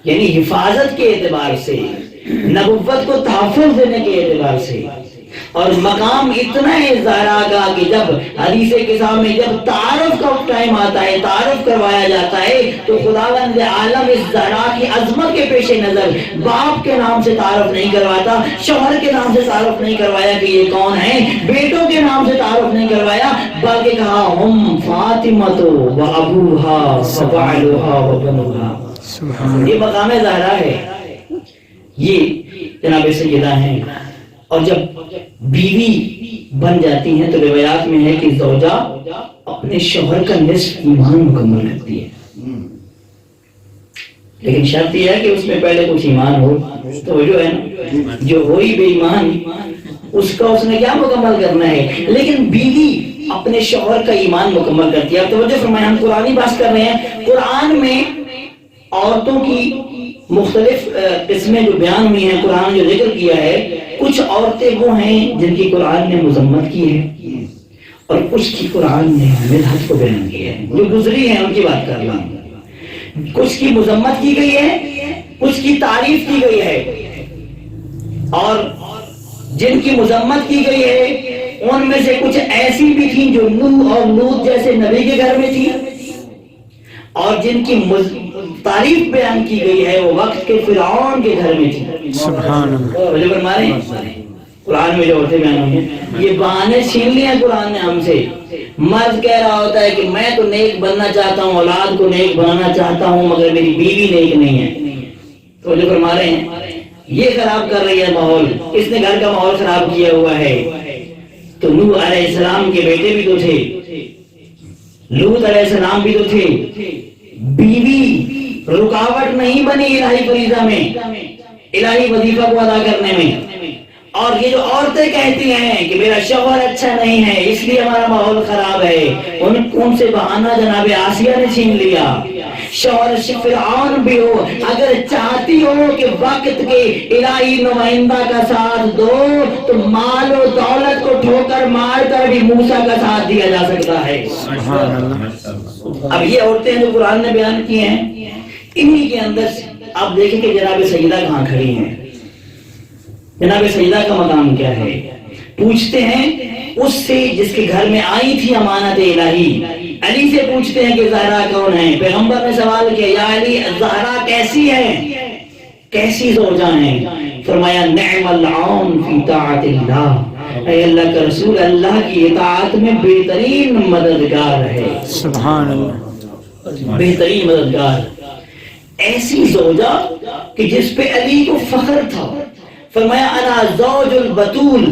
یعنی حفاظت کے اعتبار سے، نبوت کو تحفظ دینے کے اعتبار سے. اور مقام اتنا ہے زہرا کا کہ جب حدیث قصہ میں جب تعارف کا ٹائم آتا ہے، تعارف کروایا جاتا ہے، تو خداوند عالم اس زہرا کی عظمت کے پیش نظر باپ کے نام سے تعارف نہیں کرواتا، شوہر کے نام سے تعارف نہیں کروایا کہ یہ کون ہے، بیٹوں کے نام سے تعارف نہیں کروایا، بلکہ کہا ہم فاطمہ و ابوہا و بعلھا و بنوہا. یہ مقام زہرا ہے، یہ جناب سیدہ ہیں. اور جب بیوی بن جاتی ہیں تو روایات میں ہے کہ زوجہ اپنے شوہر کا نصف ایمان مکمل کرتی ہے. لیکن شرط یہ ہے کہ اس میں پہلے کچھ ایمان ہو. تو جو ہے نا، جو ہوئی بے ایمان اس کا اس نے کیا مکمل کرنا ہے. لیکن بیوی اپنے شوہر کا ایمان مکمل کرتی ہے. اب توجہ فرمائیں، ہم قرآنی بات کر رہے ہیں. قرآن میں عورتوں کی مختلف قسمیں جو بیان ہوئی ہیں، قرآن جو ذکر کیا ہے، کچھ عورتیں وہ ہیں جن کی قرآن نے مذمت کی ہے اور کچھ کی قرآن نے مدحت کو بیان کیا ہے. جو گزری ہیں ان کی بات کر رہا ہوں. کچھ کی مذمت کی گئی ہے، کچھ کی تعریف کی گئی ہے. اور جن کی مذمت کی گئی ہے ان میں سے کچھ ایسی بھی تھیں جو نوح اور لوط جیسے نبی کے گھر میں تھی، اور جن کی تعریف بیان کی گئی ہے وہ وقت کے فرعون کے گھر میں تھی. سبحان اللہ. قرآن میں جو عورتیں بیان ہوئی ہیں، یہ بہانے چھین لیے ہیں قرآن نے ہم سے. مرد کہہ رہا ہوتا ہے کہ میں تو نیک بننا چاہتا ہوں، اولاد کو نیک بنانا چاہتا ہوں، مگر میری بیوی نیک نہیں ہے. تو جو فرما رہے ہیں یہ خراب کر رہی ہے ماحول، اس نے گھر کا ماحول خراب کیا ہوا ہے. تو نوح علیہ السلام کے بیٹے بھی تو تھے، لوط علیہ السلام بھی تو تھے. بیوی رکاوٹ نہیں بنی الہی فریضہ میں، الہی وظیفہ کو ادا کرنے میں. اور یہ جو عورتیں کہتی ہیں کہ میرا شوہر اچھا نہیں ہے اس لیے ہمارا ماحول خراب ہے، ان سے بہانہ جناب آسیہ نے چھین لیا. شوہر فرعون بھی ہو، اگر چاہتی ہو کہ وقت کے الہی نمائندہ کا ساتھ دو تو مال و دولت کو ٹھوکر مار کر بھی موسیٰ کا ساتھ دیا جا سکتا ہے. اب یہ عورتیں جو قرآن نے بیان کی ہیں، انہی کے اندر آپ دیکھیں کہ جناب سیدہ کہاں کھڑی ہیں. جناب سیدہ کا مقام کیا ہے؟ پوچھتے ہیں اس سے جس کے گھر میں آئی تھی امانت الہی. علی سے پوچھتے ہیں کہ زہرا کون ہے. پیغمبر نے سوال کیا یا علی زہرا کیسی ہے، کیسی زوجہ ہیں؟ فرمایا نعم العون فی طاعت اللہ، اے اللہ کا رسول اللہ کی اطاعت میں بہترین مددگار ہے. سبحان اللہ، بہترین مددگار. ایسی زوجہ کہ جس پہ علی کو فخر تھا. فرمایا انا زوج البتول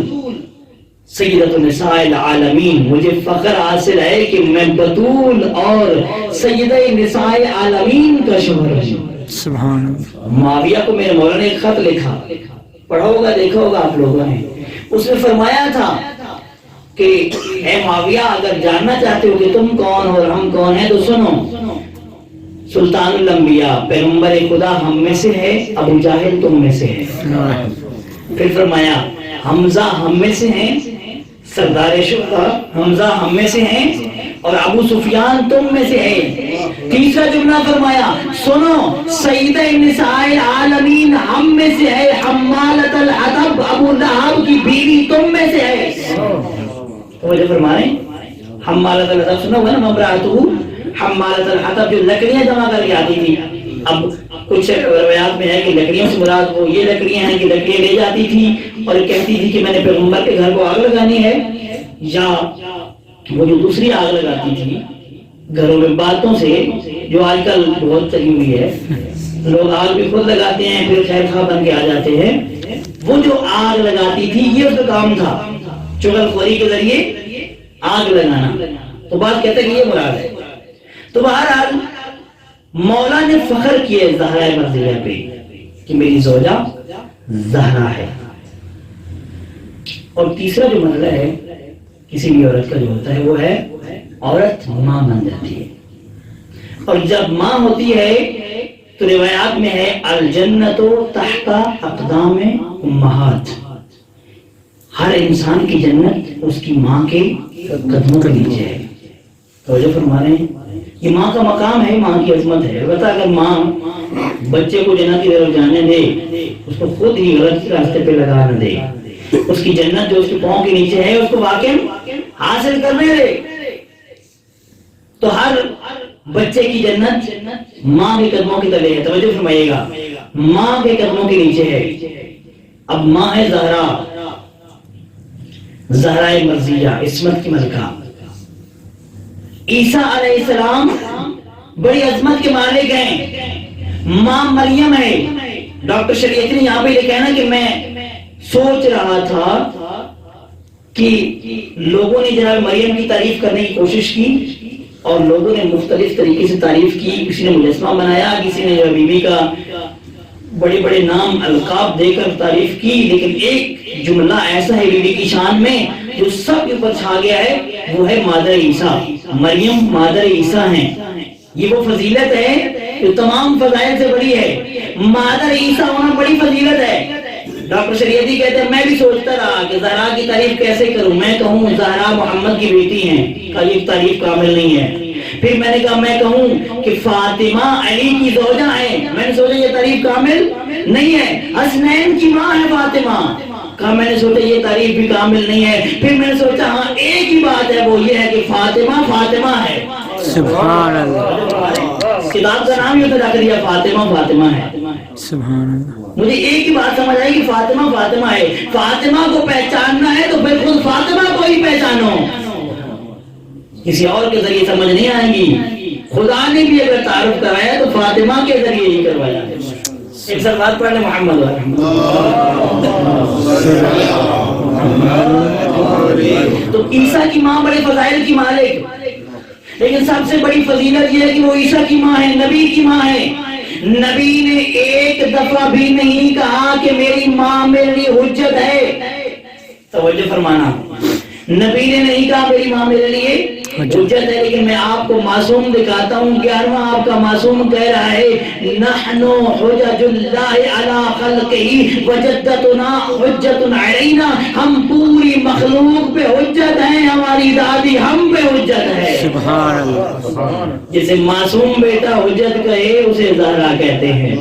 سیدۃ النساء العالمین، مجھے فخر حاصل ہے کہ میں بتول اور سیدہ نساء عالمین کا شوہر ہوں. سبحان اللہ. معاویہ کو میرے مولا نے ایک خط لکھا، پڑھا ہوگا دیکھا ہوگا آپ لوگوں نے. اس میں فرمایا تھا کہ اے معاویہ اگر جاننا چاہتے ہو کہ تم کون اور ہم کون ہیں تو سنو، سلطان الانبیاء پیغمبر خدا ہم میں سے ہے، ابو جاہل تم میں سے ہے. پھر فرمایا حمزہ ہم میں سے ہیں، سردار شہداء حمزہ ہم میں سے ہیں، اور ابو سفیان تم میں سے ہے. تیسرا جملہ فرمایا سنو سیدہ نساء عالمین ہم میں سے ہے، حمالۃ الحطب ابو لہب کی بیوی تم میں سے ہے. توجہ فرمائیں، حمالۃ الحطب سنو گا نا، مبراتو حمالۃ الحطب جو لکڑیاں جمع کر کے آتی تھی. اب کچھ روایات میں ہے کہ لکڑیوں سے مراد وہ یہ لکڑیاں ہیں کہ لکڑیاں لے جاتی تھی اور کہتی تھی کہ میں نے پیغمبر کے گھر کو آگ لگانی ہے، یا وہ جو دوسری آگ لگاتی تھی گھروں میں باتوں سے جو آج کل بہت چلی ہوئی ہے، لوگ آگ بھی خود لگاتے ہیں پھر خیر خواہ بن کے آ جاتے ہیں. وہ جو آگ لگاتی تھی یہ اس کا کام تھا، چغل خوری کے ذریعے آگ لگانا. تو بات کہتے ہیں کہ یہ مراد ہے. تو بہرحال مولا نے فخر کیا زہرا مرضیہ پہ کہ میری زوجہ زہرا ہے. اور تیسرا جو مسئلہ ہے کسی بھی عورت کا جو ہوتا ہے وہ ہے عورت ماں بن جاتی ہے. اور جب ماں ہوتی ہے تو روایات میں ہے الجنت تحت اقدام امہات، ہر انسان کی جنت اس کی ماں کے قدموں کے نیچے ہے. توجہ فرما رہے ہیں، یہ ماں کا مقام ہے، ماں کی عظمت ہے. البتہ اگر ماں بچے کو جنت کی طرف جانے دے، اس کو خود ہی غلط راستے پہ لگا نہ دے، اس کی جنت جو اس کے پاؤں کے نیچے ہے اس کو واقعی حاصل کرنے دے، تو ہر بچے کی جنت ماں کے قدموں کی تلے ہے. توجہ فرمائیے گا، ماں کے قدموں کے نیچے ہے. اب ماں ہے زہرا، زہرا مرضیہ، عصمت کی ملکہ. عیسیٰ علیہ السلام بڑی عظمت کے مالک ہیں. ماں مریم ہے. ڈاکٹر شریعت نے یہاں پہ یہ کہنا کہ میں سوچ رہا تھا کہ لوگوں نے جناب مریم کی تعریف کرنے کی کوشش کی اور لوگوں نے مختلف طریقے سے تعریف کی. کسی نے مجسمہ بنایا، کسی نے بی بی کا بڑے بڑے نام القاب دے کر تعریف کی، لیکن ایک جملہ ایسا ہے بی بی کی شان میں جو سب کے اوپر چھا گیا ہے، وہ ہے مادر عیسیٰ. مریم مادر عیسیٰ ہیں. یہ وہ فضیلت ہے جو تمام فضائل سے بڑی ہے. مادر عیسیٰ ہونا بڑی فضیلت ہے. ڈاکٹر شریعتی کہتے ہیں میں بھی سوچتا رہا کہ زہرا کی تعریف کیسے کروں. میں کہوں زہرا محمد کی بیٹی ہیں، کا یہ تعریف کامل نہیں ہے. پھر میں نے کہا میں کہوں کہ فاطمہ علی کی زوجہ ہے، میں نے سوچا یہ تعریف کامل نہیں ہے. حسنین کی ماں ہے فاطمہ، کہا میں نے سوچا یہ تعریف بھی کامل نہیں ہے. پھر میں نے سوچا ہاں ایک ہی بات ہے، وہ یہ ہے کہ فاطمہ فاطمہ ہے. سبحان اللہ، کتاب کا نام یہ رکھ دیا فاطمہ فاطمہ ہے. سبحان اللہ. مجھے ایک ہی بات سمجھ آئی کہ فاطمہ فاطمہ ہے. فاطمہ کو پہچاننا ہے تو پھر خود فاطمہ کو ہی پہچانو، کسی اور کے ذریعے سمجھ نہیں آئیں گی. خدا نے بھی اگر تعارف کرایا تو فاطمہ کے ذریعے ہی کروایا. ایک سلوات پڑھ لیں محمد. تو عیسیٰ کی ماں بڑے فضائل کی مالک، لیکن سب سے بڑی فضیلت یہ ہے کہ وہ عیسیٰ کی ماں ہے، نبی کی ماں ہے. نبی نے ایک دفعہ بھی نہیں کہا کہ میری ماں میرے لیے حجت ہے. توجہ فرمانا، نبی نے نہیں کہا میری ماں میرے لیے حجت ہے. لیکن میں آپ کو معصوم دکھاتا ہوں. 11واں آپ کا معصوم کہہ رہا ہے نحن حجج اللہ علی خلقہ وجدتنا حجت علینا، ہم پوری مخلوق پہ حجت ہیں، ہماری دادی ہم پہ حجت ہے. سبحان اللہ. جسے معصوم بیٹا حجت کہے اسے زہرا کہتے ہیں.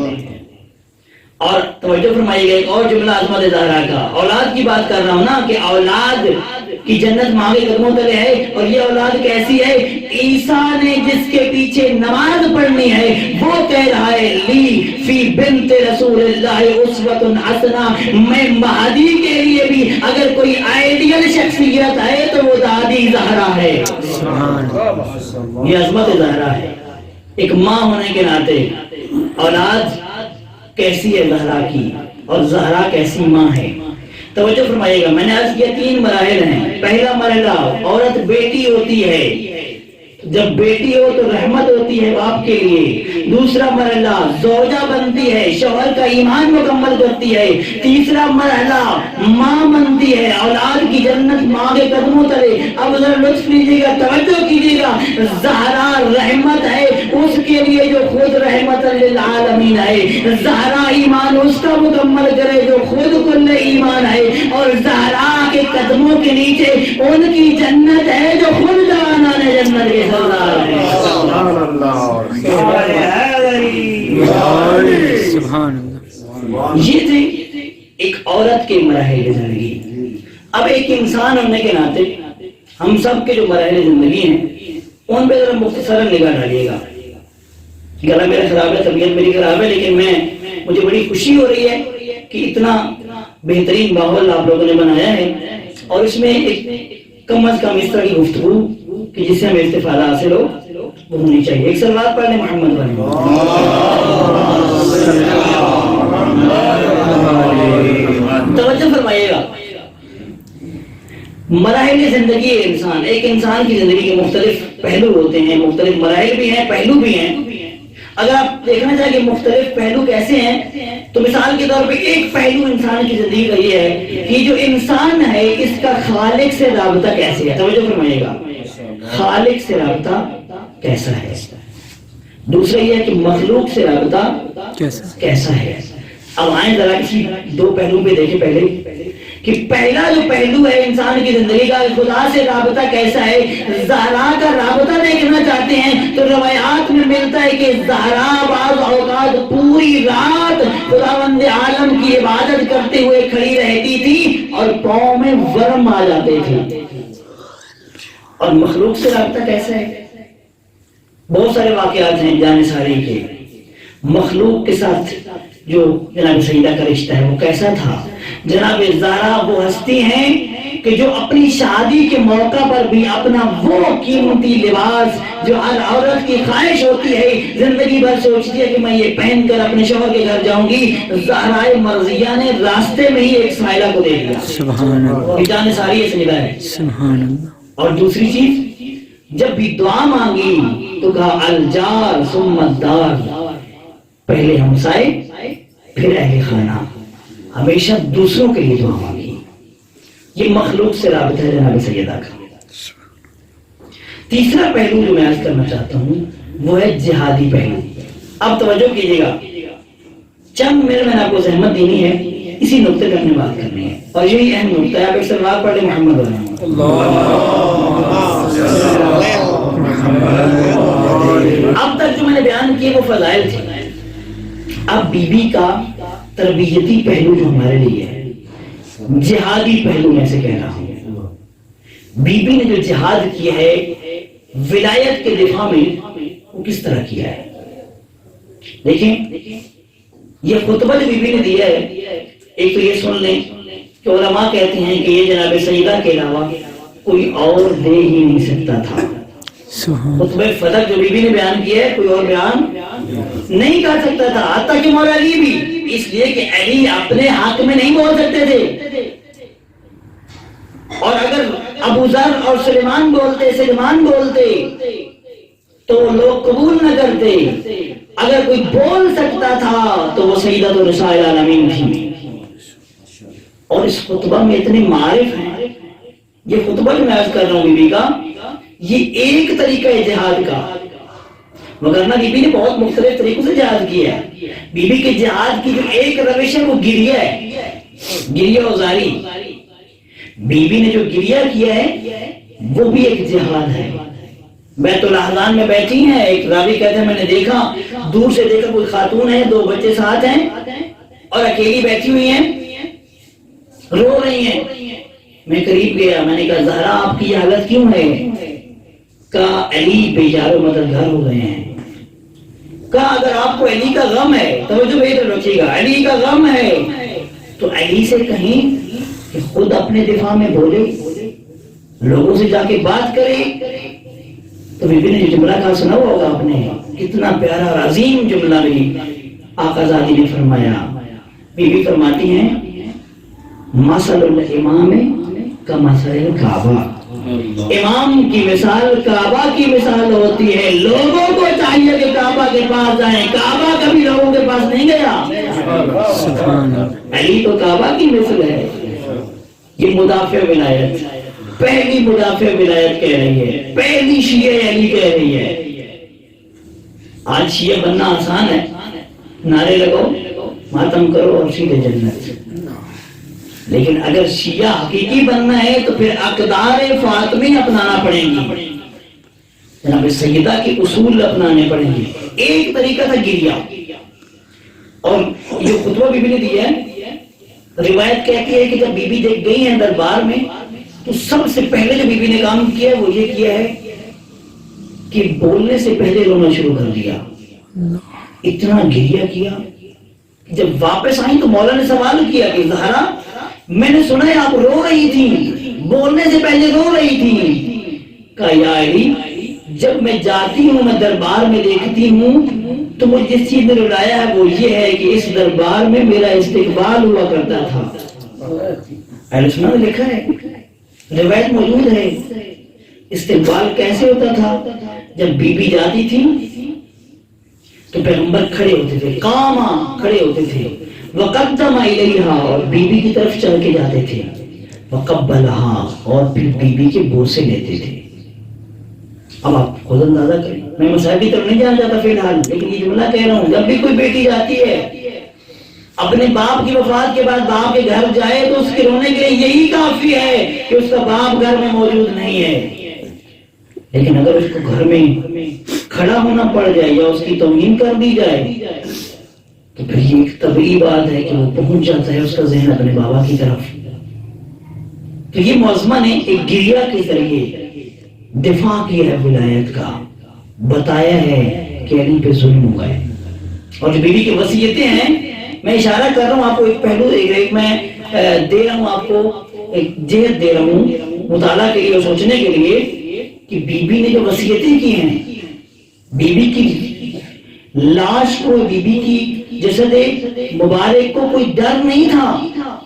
اور توجہ فرمائیے گا ایک اور جملہ عظمت زہرا کا. اولاد کی بات کر رہا ہوں نا کہ اولاد کی جنت ماں کے قدموں تلے ہے. اور یہ اولاد کیسی ہے؟ عیسیٰ نے جس کے پیچھے نماز پڑھنی ہے وہ کہہ رہا ہے لی فی بنت رسول اللہ اسوۃ حسنہ. میں مہدی کے لیے بھی اگر کوئی آئیڈیل شخصیت ہے تو وہ دادی زہرا ہے. یہ عظمت زہرا ہے. ایک ماں ہونے کے ناطے اولاد کیسی ہے زہرا کی، اور زہرا کیسی ماں ہے. توجہ فرمائیے گا، میں نے عرض کیا 3 مراحل ہیں. پہلا مرحلہ عورت بیٹی ہوتی ہے، جب بیٹی ہو تو رحمت ہوتی ہے باپ کے لیے. دوسرا مرحلہ زوجہ بنتی ہے، شوہر کا ایمان مکمل کرتی ہے. تیسرا مرحلہ ماں بنتی ہے، اولاد کی جنت ماں کے قدموں تلے. اب ذرا لطف لیجیے گا، توجہ کیجیے گا. زہرا رحمت ہے اس کے لیے جو خود رحمت للعالمین ہے. زہرا ایمان اس کا مکمل کرے جو خود کل ایمان ہے. اور زہرا کے قدموں کے نیچے ان کی جنت ہے جو خود جوانان جنت کے سبحان اللہ. یہ تھے ایک عورت کے مراحل زندگی. اب ایک انسان ہونے کے ناطے ہم سب کے جو مراحل زندگی ہیں ان پہ ذرا مختصراً نگاہ ڈالیے گا. گلا میرا خراب ہے، طبیعت میری خراب ہے، لیکن مجھے بڑی خوشی ہو رہی ہے کہ اتنا بہترین ماحول آپ لوگوں نے بنایا ہے. اور اس میں ایک کم از کم اس طرح کی گفتگو کہ جس سے ہمیں استفادہ حاصل ہو وہ ہونی چاہیے. ایک صلوات پڑھ لیں محمد والے. توجہ فرمائیے گا. مراحل زندگی انسان، ایک انسان کی زندگی کے مختلف پہلو ہوتے ہیں، مختلف مراحل بھی ہیں، پہلو بھی ہیں. اگر آپ دیکھنا چاہیں کہ مختلف پہلو کیسے ہیں تو مثال کے طور پہ ایک پہلو انسان کی زندگی کا یہ ہے کہ جو انسان ہے اس کا خالق سے رابطہ کیسے ہے. توجہ فرمائیے گا، خالق سے رابطہ کیسا ہے. دوسرا یہ ہے کہ مخلوق سے رابطہ کیسا ہے. اب آئیں ذرا کسی دو پہلو پہ دیکھیں. پہلے کہ پہلا جو پہلو ہے انسان کی زندگی کا، خدا سے رابطہ کیسا ہے. زہرا کا رابطہ دیکھنا چاہتے ہیں تو روایات میں ملتا ہے کہ زہرا بعض اوقات پوری رات خداوند عالم کی عبادت کرتے ہوئے کھڑی رہتی تھی اور پاؤں میں ورم آ جاتے تھے. اور مخلوق سے رابطہ کیسا ہے؟ بہت سارے واقعات ہیں جانے ساری کے. مخلوق کے ساتھ جو جناب سیدہ کا رشتہ ہے وہ کیسا تھا. جناب زہرا وہ ہستی ہیں کہ جو اپنی شادی کے موقع پر بھی اپنا وہ قیمتی لباس جو ہر عورت کی خواہش ہوتی ہے، زندگی بھر سوچتی ہے کہ میں یہ پہن کر اپنے شوہر کے گھر جاؤں گی، زہرائے مرضیہ نے راستے میں ہی ایک سائلہ کو دے دیا. سبحان اللہ. جانے ساری یہ سیدہ ہے. سبحان اللہ. اور دوسری چیز، جب بھی دعا مانگی تو کہا الجار ثم الدار، پہلے ہمسائے پھر اہل خانہ، ہمیشہ دوسروں کے لیے دعا مانگی. یہ مخلوق سے رابطہ ہے جناب سیدہ کا. تیسرا پہلو جو میں عرض کرنا چاہتا ہوں وہ ہے جہادی پہلو. اب توجہ کیجیے گا، چند منٹ میں نے آپ کو زحمت دینی ہے، اسی نقطے پہ اپنی بات کرنی ہے اور یہی اہم نقطہ ہے. آپ ایک صلوات پڑھ لیں محمد علیہ. اب تک جو میں نے بیان کیے وہ فضائل تھے. اب بی بی کا تربیتی پہلو جو ہمارے لیے ہے، جہادی پہلو میں سے کہہ رہا ہوں. بی بی نے جو جہاد کیا ہے ولایت کے دفاع میں، وہ کس طرح کیا ہے. دیکھیں یہ خطبہ جو بی بی نے دیا ہے، ایک تو یہ سن لیں کہ علماء کہتے ہیں کہ یہ جناب سیدہ کے علاوہ کوئی اور دے ہی نہیں سکتا تھا. خطبہ فتح جو بی بی نے بیان کیا ہے کوئی اور بیان نہیں کر سکتا تھا. حتیٰ کہ مولا علی بھی، اس لیے کہ علی اپنے حق میں نہیں بول سکتے تھے، اور اگر ابو ذر اور سلیمان بولتے تو لوگ قبول نہ کرتے. اگر کوئی بول سکتا تھا تو وہ سیدۃ النساء العالمین تھی. اور اس خطبہ میں اتنے معارف ہیں. یہ خطبہ جو میں عرض کر رہا ہوں بی بی کا، یہ ایک طریقہ ہے جہاد کا، وگرنہ بی بی نے بہت مختلف طریقوں سے جہاد کیا ہے. بی بی کے جہاد کی جو ایک روش ہے وہ گریہ ہے، گریہ اوزاری. بی بی نے جو گریہ کیا ہے وہ بھی ایک جہاد ہے. بیت الاحزان میں بیٹھی ہیں، ایک راوی کہتے ہیں میں نے دیکھا، دور سے دیکھا کوئی خاتون ہے، 2 بچے ساتھ ہیں اور اکیلی بیٹھی ہوئی ہیں، رو رہی ہیں. میں قریب گیا، میں نے کہا زہرا آپ کی یہ حالت کیوں ہے؟ کہا علی بے یار و مددگار گھر ہو گئے ہیں. کہا اگر آپ کو علی کا غم ہے، توجہ بہتر رکھیے گا، علی کا غم ہے تو علی سے کہیں کہ خود اپنے دفاع میں بولے، لوگوں سے جا کے بات کرے. تو بی بی نے جو جملہ کہا سنا ہوگا آپ نے، کتنا پیارا اور عظیم جملہ بھی آقا زادی نے فرمایا. بی بی فرماتی ہیں مثل الامام کمثل الکعبہ، امام کی مثال کعبہ کی مثال ہوتی ہے. لوگوں کو چاہیے کہ کعبہ کے پاس جائیں، کعبہ کبھی لوگوں کے پاس نہیں گیا. علی تو کعبہ کی مثل ہے. یہ مدافع ولایت، پہلی مدافع ولایت کہہ رہی ہے، پہلی شیعہ علی کہہ رہی ہے. آج شیعہ بننا آسان ہے، نعرے لگو، ماتم کرو اور سیدھے جنت. لیکن اگر شیعہ حقیقی بننا ہے تو پھر اقدار فاطمی اپنانا پڑیں گی، جناب سیدہ کے اصول اپنانے پڑیں گے. ایک طریقہ تھا گریہ. اور یہ خطبہ بی بی نے دیا ہے، روایت کہتی ہے کہ جب بی بی دیکھ گئی ہیں دربار میں تو سب سے پہلے جو بی بی نے کام کیا وہ یہ کیا ہے کہ بولنے سے پہلے رونا شروع کر دیا. اتنا گریہ کیا. جب واپس آئیں تو مولا نے سوال کیا کہ زہرا میں نے سنا ہے آپ رو رہی تھی، بولنے سے پہلے رو رہی تھی. کہا یا علی جب میں جاتی ہوں میں دربار میں دیکھتی ہوں تو مجھے جس چیز نے رلایا ہے وہ یہ ہے کہ اس دربار میں میرا استقبال ہوا کرتا تھا. اہل سنت نے لکھا ہے, روایت موجود ہے. استقبال کیسے ہوتا تھا؟ جب بی بی جاتی تھی تو پیغمبر کھڑے ہوتے تھے, قاما کھڑے ہوتے تھے, وقدم الیہا اور بی بی کی طرف چل کے جاتے تھے, وقبلہا اور پھر بی بی کے بوسے لیتے تھے. اب آپ خود اندازہ کریں, میں مسائل کی طرف نہیں جانا چاہتا فی الحال, لیکن یہ جملہ کہہ رہا ہوں, جب بھی کوئی بیٹی جاتی ہے اپنے باپ کی وفات کے بعد باپ کے گھر جائے تو اس کے رونے کے لیے یہی کافی ہے کہ اس کا باپ گھر میں موجود نہیں ہے. لیکن اگر اس کو گھر میں کھڑا ہونا پڑ جائے یا اس کی توہین کر دی جائے تو پھر یہ ایک طبیعی بات ہے کہ وہ پہنچ جاتا ہے اس کا ذہن اپنے بابا کی طرف. تو یہ معظمہ نے ایک گریہ کے ذریعے دفاع کیا ہے ولایت کا, بتایا ہے کہ علی پہ ظلم ہوا ہے. اور جو بیوی کی وصیتیں ہیں, میں اشارہ کر رہا ہوں آپ کو ایک پہلو, ایک میں دے رہا ہوں آپ کو, ایک جہت دے رہا ہوں مطالعہ کے لیے اور سوچنے کے لیے کہ بی بی نے جو وصیتیں کی ہیں, بی بی کی لاش کو, بی بی کی جسد مبارک کو کوئی ڈر نہیں تھا.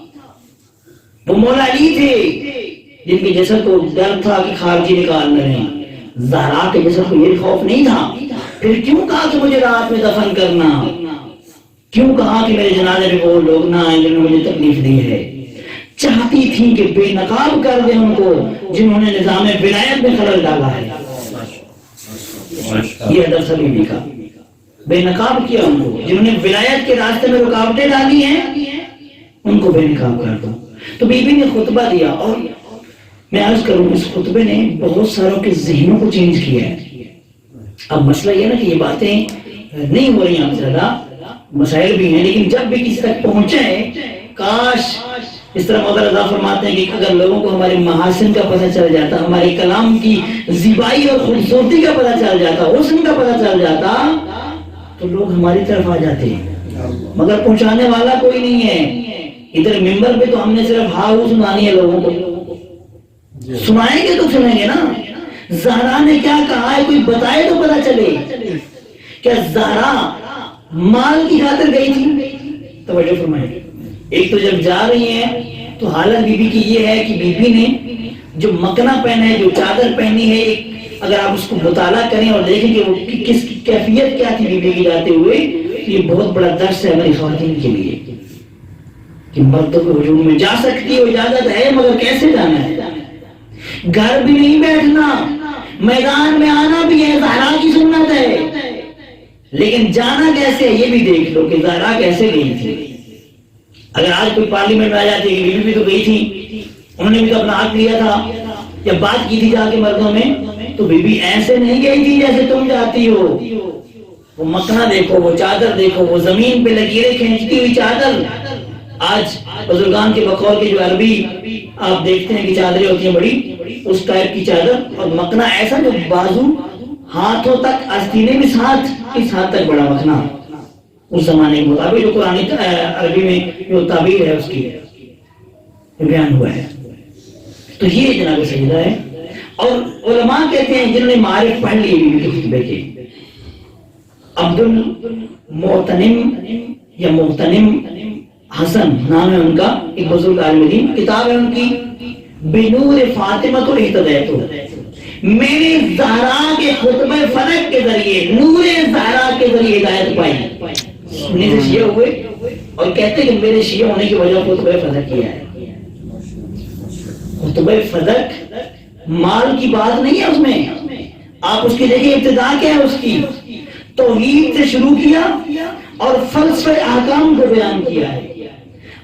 وہ مولا علی تھے جن کے جسد کو ڈر تھا کہ خارجی نکال نہ رہے. زہرا کے جسد کو یہ خوف نہیں تھا. پھر کیوں کہا کہ مجھے رات میں دفن کرنا, کیوں کہا کہ میرے جنازے میں وہ لوگ نہ آئیں جنہوں نے مجھے تکلیف دی ہے. چاہتی تھی کہ بے نقاب کر دیں ان کو جنہوں نے نظام ولایت میں خلل ڈالا ہے. یہ ادب سبھی بھی کا, بے نقاب کیا ان کو جنہوں نے ولایت کے راستے میں رکاوٹیں ڈالی ہیں, ان کو بے نقاب کر دو. تو بی بی نے خطبہ دیا, اور میں عرض کروں اس خطبے نے بہت ساروں کے ذہنوں کو چینج کیا ہے. اب مسئلہ یہ نا کہ یہ باتیں نہیں ہو رہی ہیں زیادہ, مسائل بھی ہیں, لیکن جب بھی کسی تک پہنچے, کاش اس طرح مولا رضا فرماتے ہیں کہ اگر لوگوں کو ہمارے محاسن کا پتہ چل جاتا, ہمارے کلام کی زیبائی اور خوبصورتی کا پتہ چل جاتا, حسن کا پتہ چل جاتا, تو لوگ ہماری طرف آ جاتے ہیں. مگر پہنچانے والا کوئی نہیں ہے. ادھر ممبر پہ تو ہم نے صرف ہاؤ سنانی ہے لوگوں کو, سنائیں گے تو سنیں گے نا. زہرا نے کیا کہا ہے, کوئی بتائے تو پتہ چلے. کیا زہرا مال کی خاطر گئی تھی؟ توجہ فرمائیں. ایک تو جب جا رہی ہیں تو حالت بی بی کی یہ ہے کہ بی بی نے جو مکنا پہنا ہے, جو چادر پہنی ہے, ایک اگر آپ اس کو مطالعہ کریں اور دیکھیں کہ وہ کس کی کیفیت کیا تھی بی بی کی جاتے ہوئے, تو یہ بہت بڑا درس ہے ہماری خواتین کے لیے کہ مردوں کے ہجوم میں جا سکتی ہو, اجازت ہے, مگر کیسے جانا ہے. گھر بھی نہیں بیٹھنا, میدان میں آنا بھی ہے, زہرا کی سنت ہے, لیکن جانا کیسے ہے یہ بھی دیکھ لو کہ زہرا کیسے گئی تھی. اگر آج کوئی پارلیمنٹ میں آ جاتی ہے, بیوی بھی تو گئی تھی, انہوں نے بھی تو اپنا حق لیا تھا, جب بات کی تھی جا کے مردوں میں, تو بی بی ایسے نہیں گئی تھی جیسے تم جاتی ہو. وہ مکنا دیکھو, وہ چادر دیکھو, وہ زمین پہ لکیریں کھینچتی ہوئی چادر. آج بزرگان کے بقول کے جو عربی آپ دیکھتے ہیں کہ چادریں ہوتی ہیں بڑی, اس ٹائپ کی چادر, اور مکنا ایسا جو بازو ہاتھوں تک, آستینے میں ساتھ اس ہاتھ تک بڑا مکنا, اس زمانے کے مطابق جو قرآن عربی میں جو تعبیر ہے اس کی بیان ہوا ہے. تو یہ جناب سیدہ ہے. اور علماء کہتے ہیں جنہوں نے معارف پڑھ لیے بیوی کے خطبے کے, عبد المعتنم یا محتنم حسن نام ہے ان کا, ایک بزرگ عالم دین, کتاب ہے ان کی بنور فاطمۃ الاہتدیت. میرے زہرا کے خطبہ فلک کے ذریعے, نور زہرا کے ذریعے ہدایت پائی. سننے سے شیعہ ہوئے اور کہتے ہیں کہ میرے شیعہ ہونے کی وجہ خطبہ فلک کیا ہے. خطبہ فلک مال کی بات نہیں ہے اس میں, آپ اس کی دیکھیں ابتدا کیا ہے اس کی, توحید سے شروع کیا اور فلسفہ احکام کو بیان کیا ہے,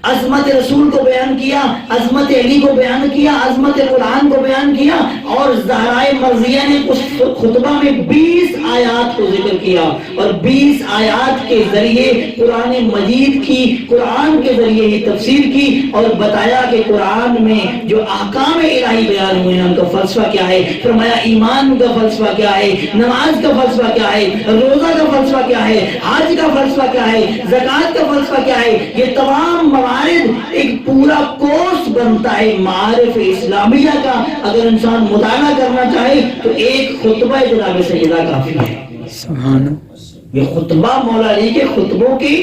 عظمت رسول کو بیان کیا, عظمت علی کو بیان کیا, عظمت قرآن کو بیان کیا, اور زہرائے مرضیہ نے اس خطبہ میں 20 آیات کو ذکر کیا, اور 20 آیات کے ذریعے قرآن مجید کی, قرآن کے ذریعے ہی تفسیر کی, اور بتایا کہ قرآن میں جو احکام الہی بیان ہوئے ہیں ان کا فلسفہ کیا ہے. فرمایا ایمان کا فلسفہ کیا ہے, نماز کا فلسفہ کیا ہے, روزہ کا فلسفہ کیا ہے, حج کا فلسفہ کیا ہے, زکوٰۃ کا فلسفہ کیا ہے. یہ تمام موارد ایک پورا کورس بنتا ہے معارف اسلامیہ کا. اگر انسان مطالعہ کرنا چاہے تو ایک خطبہ جناب سیدہ کافی ہے. سبحان اللہ. یہ خطبہ مولا علی کے خطبوں کی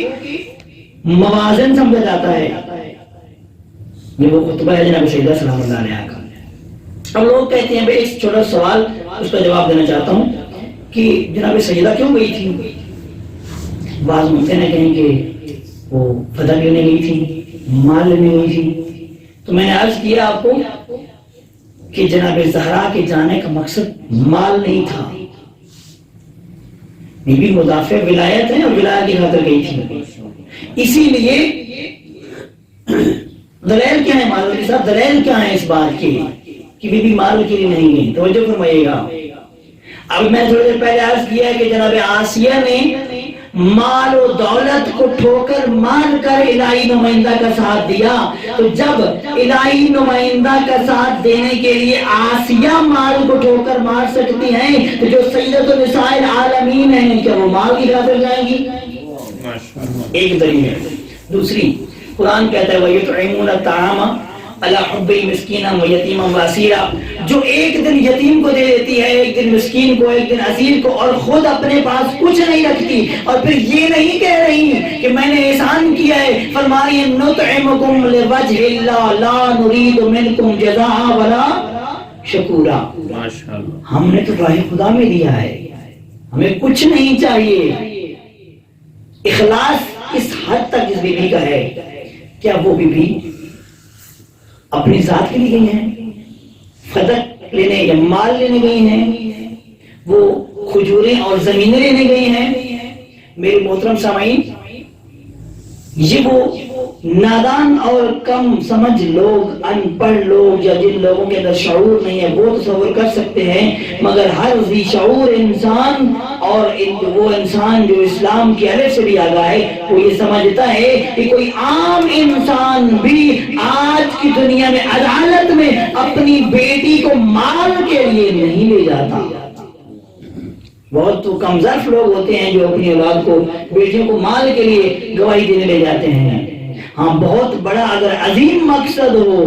موازن سمجھا جاتا ہے. یہ وہ خطبہ ہے جناب سیدہ سلام اللہ علیہ کا. اب لوگ کہتے ہیں بھائی ایک چھوٹا سوال اس کا جواب دینا چاہتا ہوں کہ جناب سیدہ کیوں گئی تھی؟ بعض ممکن ہے کہیں کہ وہ فتح لینے گئی تھی، مال لینے گئی تھی. تو میں نے عرض کیا آپ کو کہ جناب زہرا کے جانے کا مقصد مال نہیں تھا. بی بی مدافع ولایت ہے اور ولایت کی خاطر گئی تھی. اسی لیے دلیل کیا ہے مالوں کے ساتھ؟ دلیل کیا ہے اس بات کی کہ بی بی مال کے لیے نہیں گئی؟ توجہ فرمائیے گا. اب میں تھوڑی دیر پہلے عرض کیا کہ جناب آسیہ نے مال و دولت کو ٹھوکر مار کر الہی نمائندہ کا ساتھ دیا. تو جب الہی نمائندہ کا ساتھ دینے کے لیے آسیہ مال کو ٹھوکر مار سکتی ہیں تو جو سیدۃ النساء العالمین ہیں کیا وہ مال کی خاطر جائیں گی؟ ایک دلیل ہے. دوسری، قرآن کہتا ہے وَيُطْعِمُونَ الطَّعَامَ عَلَىٰ حُبِّهِ مِسْكِينًا وَيَتِيمًا وَأَسِيرًا. جو ایک دن یتیم کو دے دیتی ہے، ایک دن مسکین کو، ایک دن اسیر کو، اور خود اپنے پاس کچھ نہیں رکھتی، اور پھر یہ نہیں کہہ رہی کہ میں نے احسان کیا ہے. فرمائی نُطْعِمُكُمْ لِوَجْهِ اللَّهِ لَا نُرِيدُ مِنْكُمْ جَزَاءً وَلَا شُكُورًا. ہم نے تو راہ خدا میں دیا ہے، ہمیں کچھ نہیں چاہیے. اخلاص اس حد تک اس بیوی کا ہے. کیا وہ بیوی اپنی ذات کے لیے گئی ہیں، فتح لینے یا مال لینے گئی ہیں، وہ کھجوریں اور زمینیں لینے گئی ہیں؟ میرے محترم سامعین، یہ وہ نادان اور کم سمجھ لوگ، ان پڑھ لوگ، یا جن لوگوں کے اندر شعور نہیں ہے وہ تصور کر سکتے ہیں، مگر ہر ذی شعور انسان اور وہ انسان جو اسلام کی الف سے بھی آگاہ ہے وہ یہ سمجھتا ہے کہ کوئی عام انسان بھی آج کی دنیا میں عدالت میں اپنی بیٹی کو مال کے لیے نہیں لے جاتا. بہت تو کم ظرف لوگ ہوتے ہیں جو اپنی اولاد کو، بیٹیوں کو مال کے لیے گواہی دینے لے جاتے ہیں. ہاں بہت بڑا اگر عظیم مقصد ہو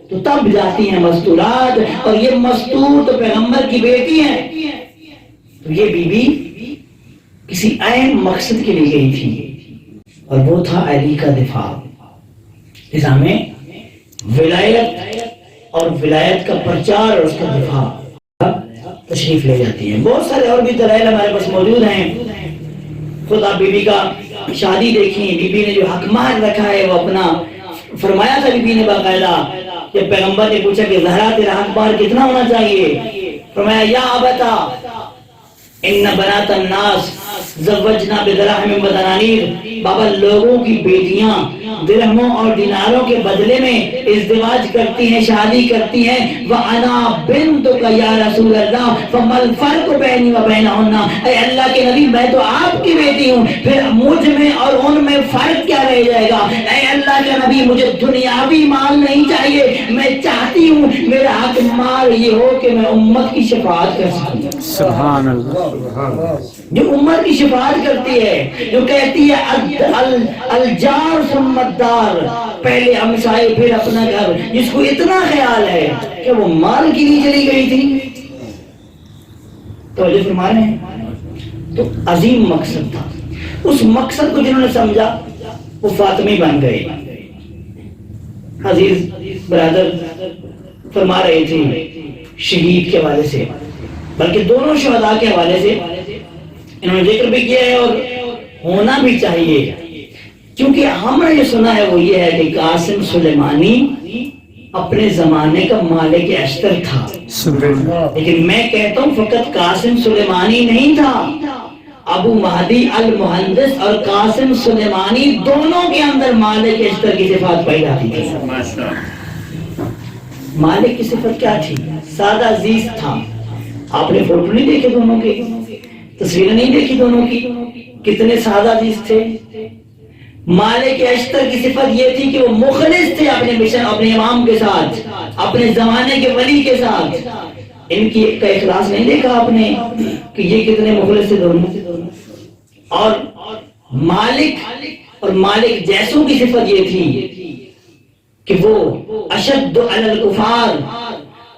تو تب جاتی ہیں مستورات، اور یہ مستور تو پیغمبر کی بیٹی ہیں. تو یہ بی بی کسی اہم مقصد کے لیے گئی تھی، اور وہ تھا علی کا دفاع. نظام ولایت اور ولایت کا پرچار اور اس کا دفاع. تشریف لے جاتی ہیں. بہت سارے اور بھی دلائل ہمارے پاس موجود ہیں. خود آپ بی بی کا شادی دیکھیں، بی بی نے جو حق مہر رکھا ہے وہ اپنا فرمایا تھا. بی بی نے باقاعدہ جب پیغمبر نے پوچھا کہ زہرا تیرا حق مہر کتنا ہونا چاہیے، فرمایا یا ابتا ان بنات الناس زوجنا بدراہم ودنانیر. بابا لوگوں کی بیٹیاں درہموں اور دیناروں کے بدلے میں ازدواج کرتی ہیں، شادی کرتی ہیں. وَأَنَا بِنْتُكَ يَا رَسُولَ اللَّهِ فَمَا الْفَرْقُ بَيْنِي وَبَيْنَهُنَّ. اے اللہ کے نبی میں تو آپ کی بیٹی ہوں، پھر مجھ میں اور ان میں فرق کیا رہ جائے گا؟ اے اللہ کے نبی مجھے دنیاوی مال نہیں چاہیے، میں چاہتی ہوں میرا حق مال یہ ہو کہ میں امت کی شفاعت کر سکوں. سبحان اللہ. جو امت کی شفاعت کرتی ہے، جو کہتی ہے الجار ثم الدار، پہلے ہمسائے پھر اپنا گھر، جس کو اتنا خیال ہے کہ وہ مال کی نہیں چلی گئی تھی. توجہ فرما رہے ہیں؟ تو عظیم مقصد تھا. اس مقصد کو جنہوں نے سمجھا وہ فاطمی بن گئے. عزیز برادر فرما رہے تھے شہید کے حوالے سے، بلکہ دونوں شہداء کے حوالے سے انہوں نے ذکر بھی کیا ہے اور ہونا بھی چاہیے، کیونکہ ہم نے جو سنا ہے وہ یہ ہے کہ قاسم سلیمانی اپنے زمانے کا مالک اشتر تھا. لیکن میں کہتا ہوں فقط قاسم سلیمانی نہیں تھا، ابو مہدی المہندس اور قاسم سلیمانی دونوں کے اندر مالک اشتر کی صفات پائی جاتی تھی. مالک کی صفت کیا تھی؟ سادہ عزیز تھا. آپ نے فوٹو نہیں دیکھے دونوں کے، تصویریں نہیں دیکھی دونوں کی، کتنے سادہ عزیز تھے. مالک اشتر کی صفت یہ تھی کہ وہ مخلص تھے اپنے مشن، اپنے امام کے ساتھ، اپنے زمانے کے ولی کے ساتھ. ان کی کا اخلاص نہیں دیکھا آپ نے کہ یہ کتنے مخلص تھے دونوں. اور مالک اور مالک جیسوں کی صفت یہ تھی کہ وہ اشد علی الکفار،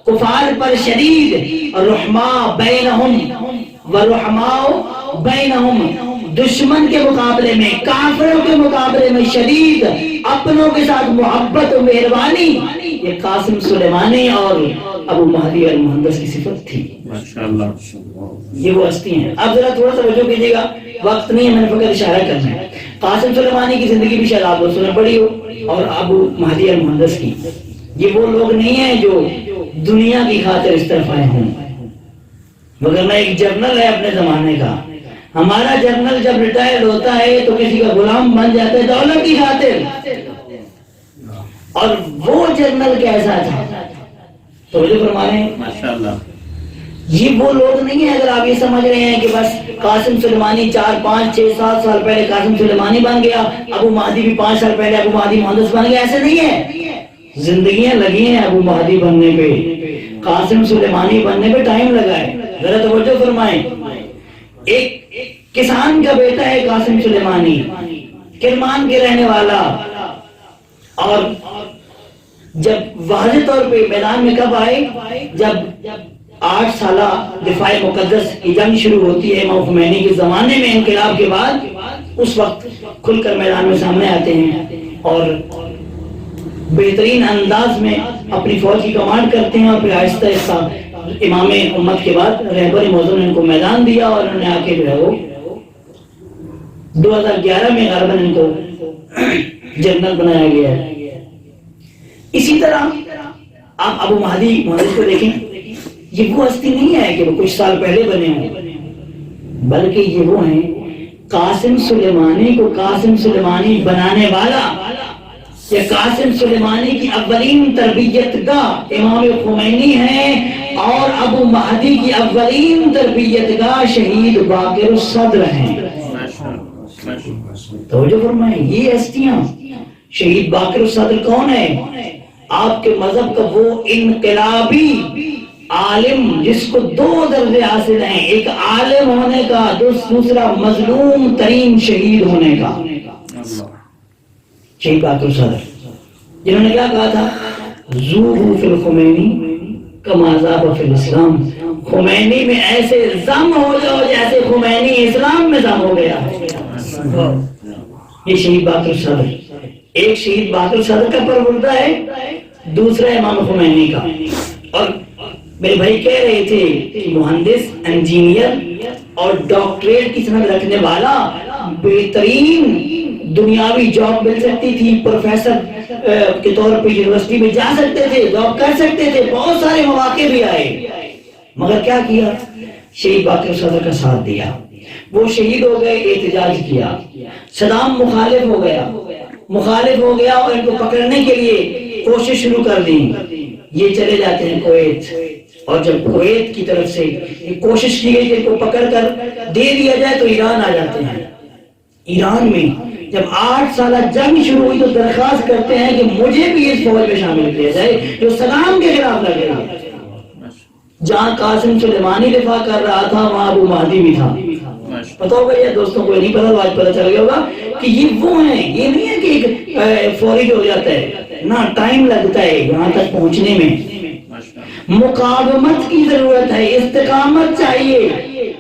کفار پر شدید، رحماء بینہم ورحماء بینہم، دشمن کے مقابلے میں، کافروں کے مقابلے میں شدید، اپنوں کے ساتھ محبت و مہربانی، یہ قاسم سلیمانی اور ابو مہدی المہندس کی صفت تھی۔ ماشاءاللہ، یہ وہ ہستی ہیں۔ اب ذرا تھوڑا سا توجہ کیجیے گا، وقت نہیں ہے، میں نے فقط اشارہ کرنا ہے۔ قاسم سلیمانی کی زندگی بھی شاید آپ دوستوں نے پڑھی ہو، اور ابو مہدی المہندس کی۔ یہ وہ لوگ نہیں ہیں جو دنیا کی خاطر اس طرف آئے ہوں، مگر میں ایک جرنل ہے اپنے زمانے کا۔ ہمارا جرنل جب ریٹائرڈ ہوتا ہے تو کسی کا غلام بن جاتا ہے دولت کی خاطر، اور وہ جرنل کیسا تھا توجہ فرمائیں۔ ماشاءاللہ، یہ وہ لوگ نہیں ہیں، اگر آپ یہ سمجھ رہے ہیں کہ بس قاسم سلیمانی 4 5 6 7 سال پہلے قاسم سلیمانی بن گیا، ابو مہدی بھی 5 سال پہلے ابو مہدی مہندس بن گیا، ایسے نہیں ہے۔ زندگیاں لگی ہیں ابو مہدی بننے پہ، قاسم سلیمانی بننے پہ ٹائم لگا ہے، ذرا توجہ فرمائیں۔ ایک کسان کا بیٹا ہے قاسم سلیمانی، کرمان کے رہنے والا، اور جب واضح طور پہ میدان میں کب آئے، جب 8 سالہ دفاع مقدس کی جنگ شروع ہوتی ہے امام خمینی کے زمانے میں، انقلاب کے بعد، اس وقت کھل کر میدان میں سامنے آتے ہیں اور بہترین انداز میں اپنی فوج کی کمانڈ کرتے ہیں، اور پھر آہستہ آہستہ امام امت کے بعد رہبر موضوع نے ان کو میدان دیا، اور انہوں نے آ کے جو ہے وہ 2011 میں غالباً ان کو جنرل بنایا گیا ہے۔ اسی طرح آپ ابو مہدی مہندس کو دیکھیں، یہ وہ ہستی نہیں ہے کہ وہ کچھ سال پہلے بنے ہوں، بلکہ یہ وہ ہیں قاسم سلیمانی کو قاسم سلیمانی بنانے والا، یا قاسم سلیمانی کی اولین تربیت گاہ امام خمینی ہیں، اور ابو مہدی کی اولین تربیت گاہ شہید باقر الصدر ہیں۔ توجہ فرمائیں، یہ ہستیاں، شہید باقر الصدر کون ہے؟ آپ کے مذہب کا وہ انقلابی عالم جس کو 2 درجے حاصل ہیں، ایک عالم ہونے کا، دوسرا مظلوم ترین شہید ہونے کا، شہید باقر الصدر، جنہوں نے کیا کہا تھا، ذوبوا فی الخمینی کما ذاب فی الاسلام، خمینی میں ایسے ضم ہو جاؤ جیسے خمینی اسلام میں ضم ہو گیا۔ یہ شہید باقر الصدر، ایک شہید باقر الصدر کا پروردہ ہے، دوسرا امام خمینی کا۔ اور میرے بھائی کہہ رہے تھے کہ مہندس، انجینئر اور ڈاکٹریٹ کی سند رکھنے والا بہترین دنیاوی جاب مل سکتی تھی، پروفیسر کے طور پہ یونیورسٹی میں جا سکتے تھے، جاب کر سکتے تھے، بہت سارے مواقع بھی آئے، مگر کیا کیا؟ شہید باقر الصدر کا ساتھ دیا۔ وہ شہید ہو گئے، احتجاج کیا، صدام مخالف ہو گیا اور ان کو پکڑنے کے لیے کوشش شروع کر دی۔ یہ چلے جاتے ہیں کویت، اور جب کویت کی طرف سے کوشش کی گئی کہ ان کو پکڑ کر دے دیا جائے تو ایران آ جاتے ہیں۔ ایران میں جب 8 سالہ جنگ شروع ہوئی تو درخواست کرتے ہیں کہ مجھے بھی اس فوج میں شامل کیا جائے جو صدام کے خلاف لڑے گا۔ جہاں قاسم سلیمانی دفاع کر رہا تھا وہاں ابو مہدی بھی تھا۔ پتہ ہوگا یا دوستوں کو نہیں پتا، آج پتہ چل گیا ہوگا کہ یہ وہ ہیں، یہ نہیں ہے کہ ایک فوری ہو جاتا ہے، نہ ٹائم لگتا ہے یہاں تک پہنچنے میں، مقاومت کی ضرورت ہے، استقامت چاہیے،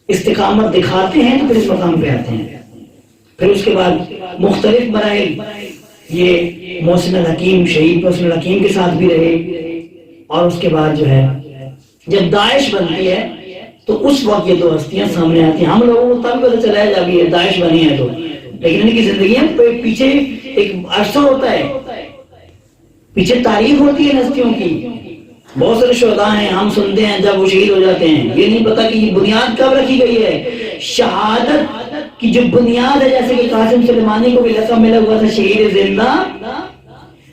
استقامت دکھاتے ہیں تو پھر اس مقام پہ آتے ہیں۔ پھر اس کے بعد مختلف مراحل، یہ محسن الحکیم، شہید محسن الحکیم کے ساتھ بھی رہے، اور اس کے بعد جو ہے جب داعش بنتی ہے تو اس وقت یہ 2 ہستیاں سامنے آتی ہیں۔ ہم لوگوں کو تب پتہ چلا ہے جب یہ داعش بنی ہے تو، لیکن ان کی زندگیاں پیچھے ایک عرصہ ہوتا ہے، پیچھے تاریخ ہوتی ہے ہستیوں کی۔ بہت سارے شہداء ہیں، ہم سنتے ہیں جب وہ شہید ہو جاتے ہیں، یہ نہیں پتا کہ یہ بنیاد کب رکھی گئی ہے۔ شہادت کی جو بنیاد ہے، جیسے کہ قاسم سلیمانی کو بھی لقب ملا ہوا تھا شہید زندہ،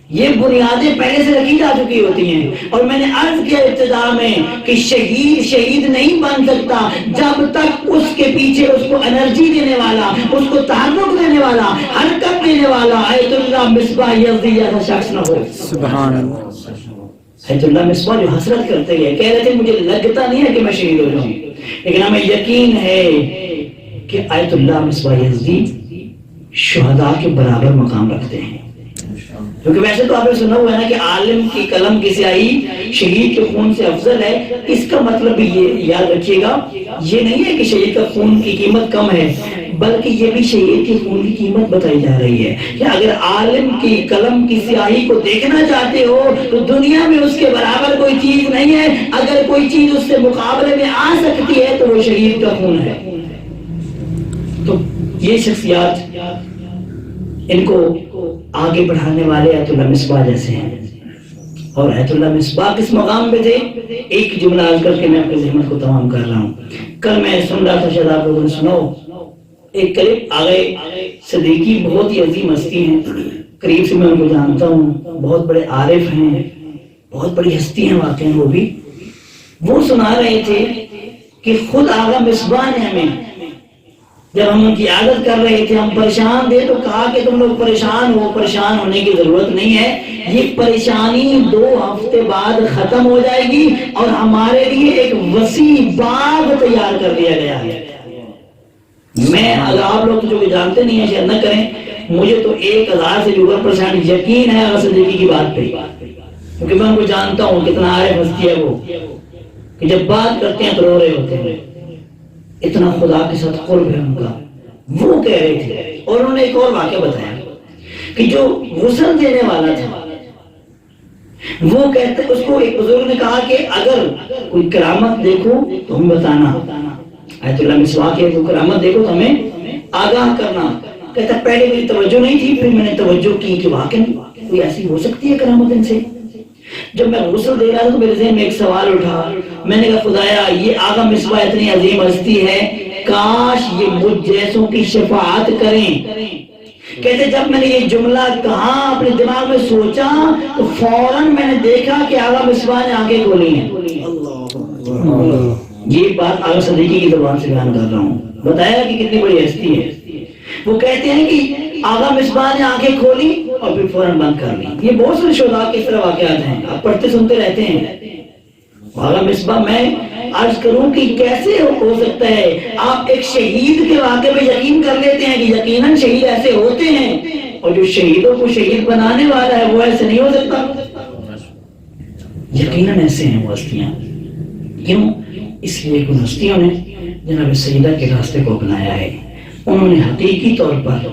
یہ بنیادیں پہلے سے رکھی جا چکی ہوتی ہیں۔ اور میں نے عرض کیا ابتدا میں کہ شہید نہیں بن سکتا جب تک اس کے پیچھے اس کو انرجی دینے والا، اس کو تحرک دینے والا، حرکت دینے والا آیت اللہ مصباح یزدی جیسا شخص نہ ہو۔ سبحان اللہ۔ آیت اللہ مصباح جو حسرت کرتے گئے، کہہ رہے تھے مجھے لگتا نہیں ہے کہ میں شہید ہو جاؤں، لیکن ہمیں یقین ہے کہ آیت اللہ مصباح یزدی شہداء کے برابر مقام رکھتے ہیں. کیونکہ ویسے تو آپ نے سنا ہوا ہے نا کہ عالم کی قلم کی سیاہی شہید کے خون سے افضل ہے. اس کا مطلب بھی یہ یاد رکھیے گا، یہ نہیں ہے کہ شہید کا خون کی قیمت کم ہے، بلکہ یہ بھی شہید کے خون کی قیمت بتائی جا رہی ہے کہ اگر عالم کی قلم کی سیاہی کو دیکھنا چاہتے ہو تو دنیا میں اس کے برابر کوئی چیز نہیں ہے. اگر کوئی چیز اس سے مقابلے میں آ سکتی ہے تو وہ شہید کا خون ہے. تو یہ شخصیات ان کو آگے بڑھانے والے آیت اللہ مصباح جیسے ہیں. اور آیت اللہ مصباح کس مقام پہ تھے؟ ایک جملہ آج کر کے میں اپنی ذہن کو تمام کر رہا ہوں. کل میں سن رہا تھا، شاید آپ لوگوں نے سنا ہو، ایک قریب آگے صدیقی بہت ہی عظیم ہستی ہیں، قریب سے میں ان کو جانتا ہوں، بہت بڑے عارف ہیں، بہت بڑی ہستی ہیں واقعی. وہ سنا رہے تھے کہ خود آغا مصباح نے ہمیں جب ہم ان کی عادت کر رہے تھے، ہم پریشان تھے تو کہا کہ تم لوگ پریشان ہو، پریشان ہونے کی ضرورت نہیں ہے، یہ پریشانی 2 ہفتے بعد ختم ہو جائے گی اور ہمارے لیے ایک وسیع باغ تیار کر دیا گیا ہے. میں اگر آپ لوگ جو جانتے نہیں ہیں شاید نہ کریں، مجھے تو 1000 سے بھی اوپر % یقین ہے آغا صدیقی کی بات پہ، کیونکہ میں ان کو جانتا ہوں کتنا عارف ہستی ہے وہ، کہ جب بات کرتے ہیں تو رو رہے ہوتے ہیں، اتنا خدا کے ساتھ قرب ہے ان کا. وہ کہہ رہے تھے، اور انہوں نے ایک اور واقعہ بتایا کہ جو غسل دینے والا تھا وہ کہتے، اس کو ایک بزرگ نے کہا کہ اگر کوئی کرامت دیکھو تو ہمیں بتانا. آیت اللہ مصباح کی کوئی کرامت دیکھو تو ہمیں آگاہ کرنا. کہتا پہلے میری توجہ نہیں تھی، پھر میں نے توجہ کی کہ واقعی کوئی ایسی ہو سکتی ہے کرامت ان سے. جب میں غسل دے رہا تھا تو میرے ذہن میں ایک سوال اٹھا، میں نے کہا خدایا یہ آغا مصباح اتنی عظیم ہستی ہے، کاش یہ مجھ جیسوں کی شفاعت کریں. کہتے جب میں نے یہ جملہ کہا اپنے دماغ میں سوچا تو فوراً میں نے دیکھا کہ آغا مصباح نے آنکھیں کھولی ہیں. یہ بات آغا صدیقی کی زبان سے بیان کر رہا ہوں، بتایا کہ کتنی بڑی ہستی ہے. وہ کہتے ہیں کہ آغا مصباح نے آنکھیں کھولی اور پھر فوراً بند کر لی. یہ بہت سے شہداء کے اس طرح واقعات ہیں، آپ پڑھتے سنتے رہتے ہیں. آغا مصباح، میں عرض کروں کہ کیسے ہو سکتا ہے آپ ایک شہید کے واقعے میں یقین کر لیتے ہیں کہ یقیناً شہید ایسے ہوتے ہیں، اور جو شہیدوں کو شہید بنانے والا ہے وہ ایسے نہیں ہو سکتا. یقیناً ایسے ہیں وہ ہستیاں. کیوں؟ اس لیے کہ ہستیوں نے جناب سیدہ کے راستے کو اپنایا ہے. انہوں نے حقیقی طور پر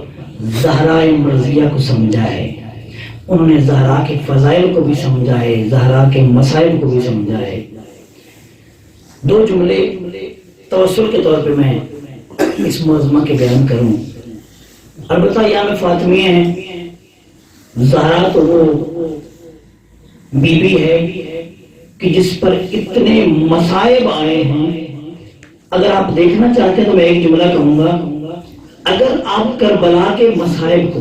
زہرا مرضیہ کو سمجھا ہے، انہوں نے زہرا کے فضائل کو بھی سمجھا ہے، زہرا کے مسائل کو بھی سمجھا ہے. 2 جملے توسل کے طور پہ میں اس معظمہ کے بیان کروں. البتہ ایام فاطمیہ ہیں، زہرا تو وہ بی بی ہے کہ جس پر اتنے مصائب آئے ہیں. اگر آپ دیکھنا چاہتے ہیں تو میں ایک جملہ کہوں گا، اگر آپ کربلا کے مصائب کو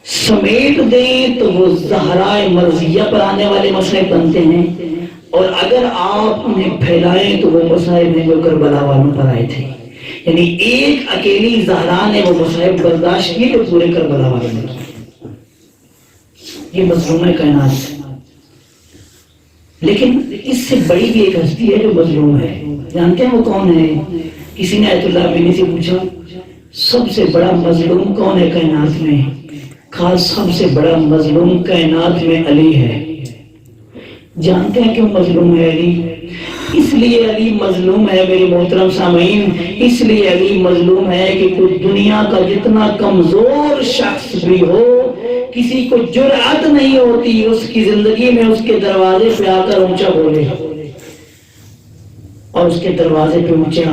سمیٹ دیں تو وہ زہرا مرضیہ پر آنے والے مصائب بنتے ہیں، اور اگر آپ انہیں پھیلائیں تو وہ مصائب ہیں جو کربلا والوں پر آئے تھے. یعنی ایک اکیلی زہرا نے وہ مصائب برداشت کیے تو پورے کربلا والوں نے کیے. یہ مظلوم کائنات. لیکن اس سے بڑی بھی ایک ہستی ہے جو مظلوم ہے. جانتے ہیں وہ کون ہے؟ کسی نے آیت اللہ بینی سے پوچھا سب سے بڑا مظلوم کون ہے کائنات میں؟ کہا سب سے بڑا مظلوم کائنات میں علی ہے. جانتے ہیں کیوں مظلوم ہے علی؟ اس لیے علی مظلوم ہے میری محترم سامعین، اس لیے علی مظلوم ہے کہ کوئی دنیا کا جتنا کمزور شخص بھی ہو، کسی کو جرأت نہیں ہوتی اس کی زندگی میں اس کے دروازے پہ آ کر اونچا بولے، اور اس کے دروازے پہ اونچا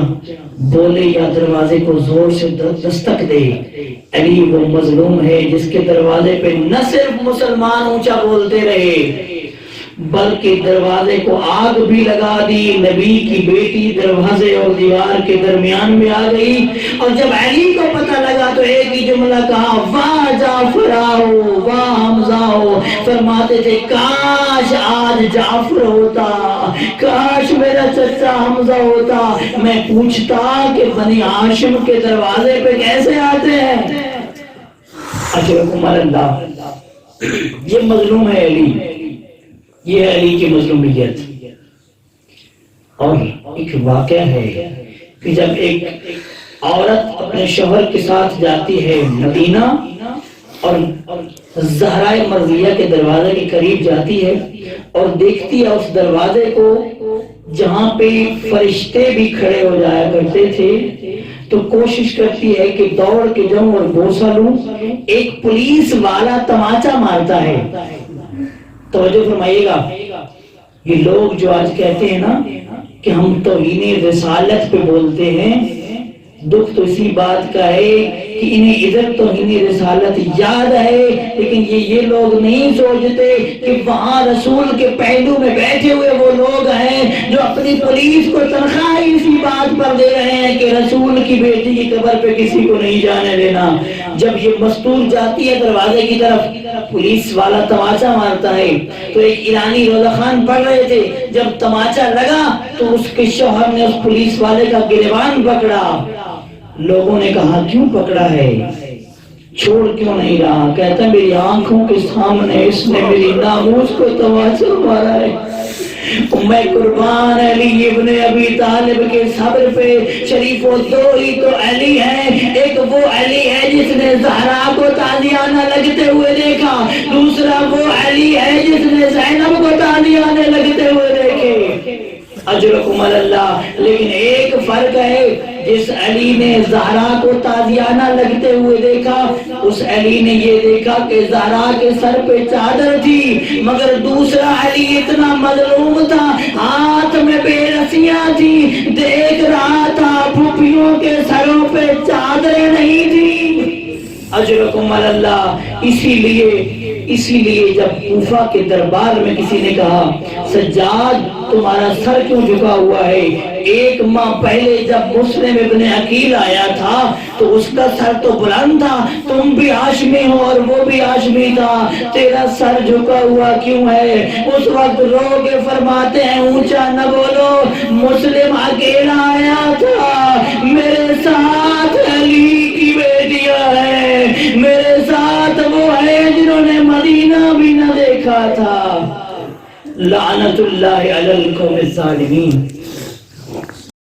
بولے یا دروازے کو زور سے دستک دے. علی وہ مظلوم ہے جس کے دروازے پہ نہ صرف مسلمان اونچا بولتے رہے بلکہ دروازے کو آگ بھی لگا دی. نبی کی بیٹی دروازے اور دیوار کے درمیان میں آ گئی، اور جب علی کو پتہ لگا تو ایک ہی جملہ کہا، واہ جعفر آؤ، واہ حمزہ ہو. فرماتے تھے کاش آج جعفر ہوتا، کاش میرا چچا حمزہ ہوتا، میں پوچھتا کہ بنی ہاشم کے دروازے پہ کیسے آتے ہیں. اجرکم اللہ. یہ مظلوم ہے علی، یہ ہے علی کی مظلومیت. اور ایک واقعہ ہے کہ جب ایک عورت اپنے شوہر کے ساتھ جاتی ہے مدینہ اور زہرا مرضیہ کے دروازے کے قریب جاتی ہے اور دیکھتی ہے اس دروازے کو جہاں پہ فرشتے بھی کھڑے ہو جایا کرتے تھے، تو کوشش کرتی ہے کہ دوڑ کے جاؤں اور بوسہ لوں۔ ایک پولیس والا تماچا مارتا ہے۔ توجہ فرمائیے گا، یہ لوگ جو آج کہتے ہیں نا کہ ہم توہین رسالت پہ بولتے ہیں، دکھ تو اسی بات کا ہے کہ انہیں ادھر توہین رسالت یاد ہے، لیکن یہ لوگ نہیں سوچتے کہ وہاں رسول کے پہلو میں بیٹھے ہوئے وہ لوگ ہیں جو اپنی پولیس کو تنخواہ اسی بات پر دے رہے ہیں کہ رسول کی بیٹی کی قبر پہ کسی کو نہیں جانے دینا۔ جب یہ مستور جاتی ہے دروازے کی طرف، پولیس والا تماچا مارتا ہے، تو ایک ایرانی روزہ خان پڑھ رہے تھے، جب تماچا لگا تو اس کے شوہر نے اس پولیس والے کا گریبان پکڑا۔ لوگوں نے کہا کیوں پکڑا ہے، چھوڑ کیوں نہیں رہا؟ کہتا میری آنکھوں کے سامنے اس نے میری ناموس کو تماچا مارا ہے۔ میں قربان علی ابن ابی طالب کے صبر پہ، شریف و دو ہی تو علی ہے، ایک وہ علی ہے جس نے زہرا کو تازیانہ لگتے ہوئے دیکھا، دوسرا وہ علی ہے جس نے زینب کو تازیانہ لگتے ہوئے دیکھے۔ اجرکم اللہ۔ لیکن ایک فرق ہے، جس علی نے زہرا کو تازیانہ لگتے ہوئے دیکھا، اس علی نے یہ دیکھا کہ زہرا کے سر پہ چادر تھی، مگر دوسرا علی اتنا مظلوم تھا، ہاتھ میں بے رسیاں تھی، دیکھ رہا تھا پھوپھیوں کے سروں پہ چادریں نہیں تھی۔ اجرکم اللہ۔ اسی لیے جب کوفہ کے دربار میں کسی نے کہا سجاد تمہارا سر کیوں جھکا ہوا ہے، ایک ماہ پہلے جب مسلم ابن عقیل آیا تھا تو اس کا سر تو بلند تھا، تم بھی ہاشمی ہو اور وہ بھی ہاشمی تھا، تیرا سر جھکا ہوا کیوں ہے؟ اس وقت رو کے فرماتے ہیں اونچا نہ بولو، مسلم اکیلا آیا تھا، میرے ساتھ علی کی بیٹیاں ہیں، میرے ساتھ وہ ہے جنہوں نے مدینہ بھی نہ دیکھا تھا۔ لعنت اللہ علی القوم الظالمین۔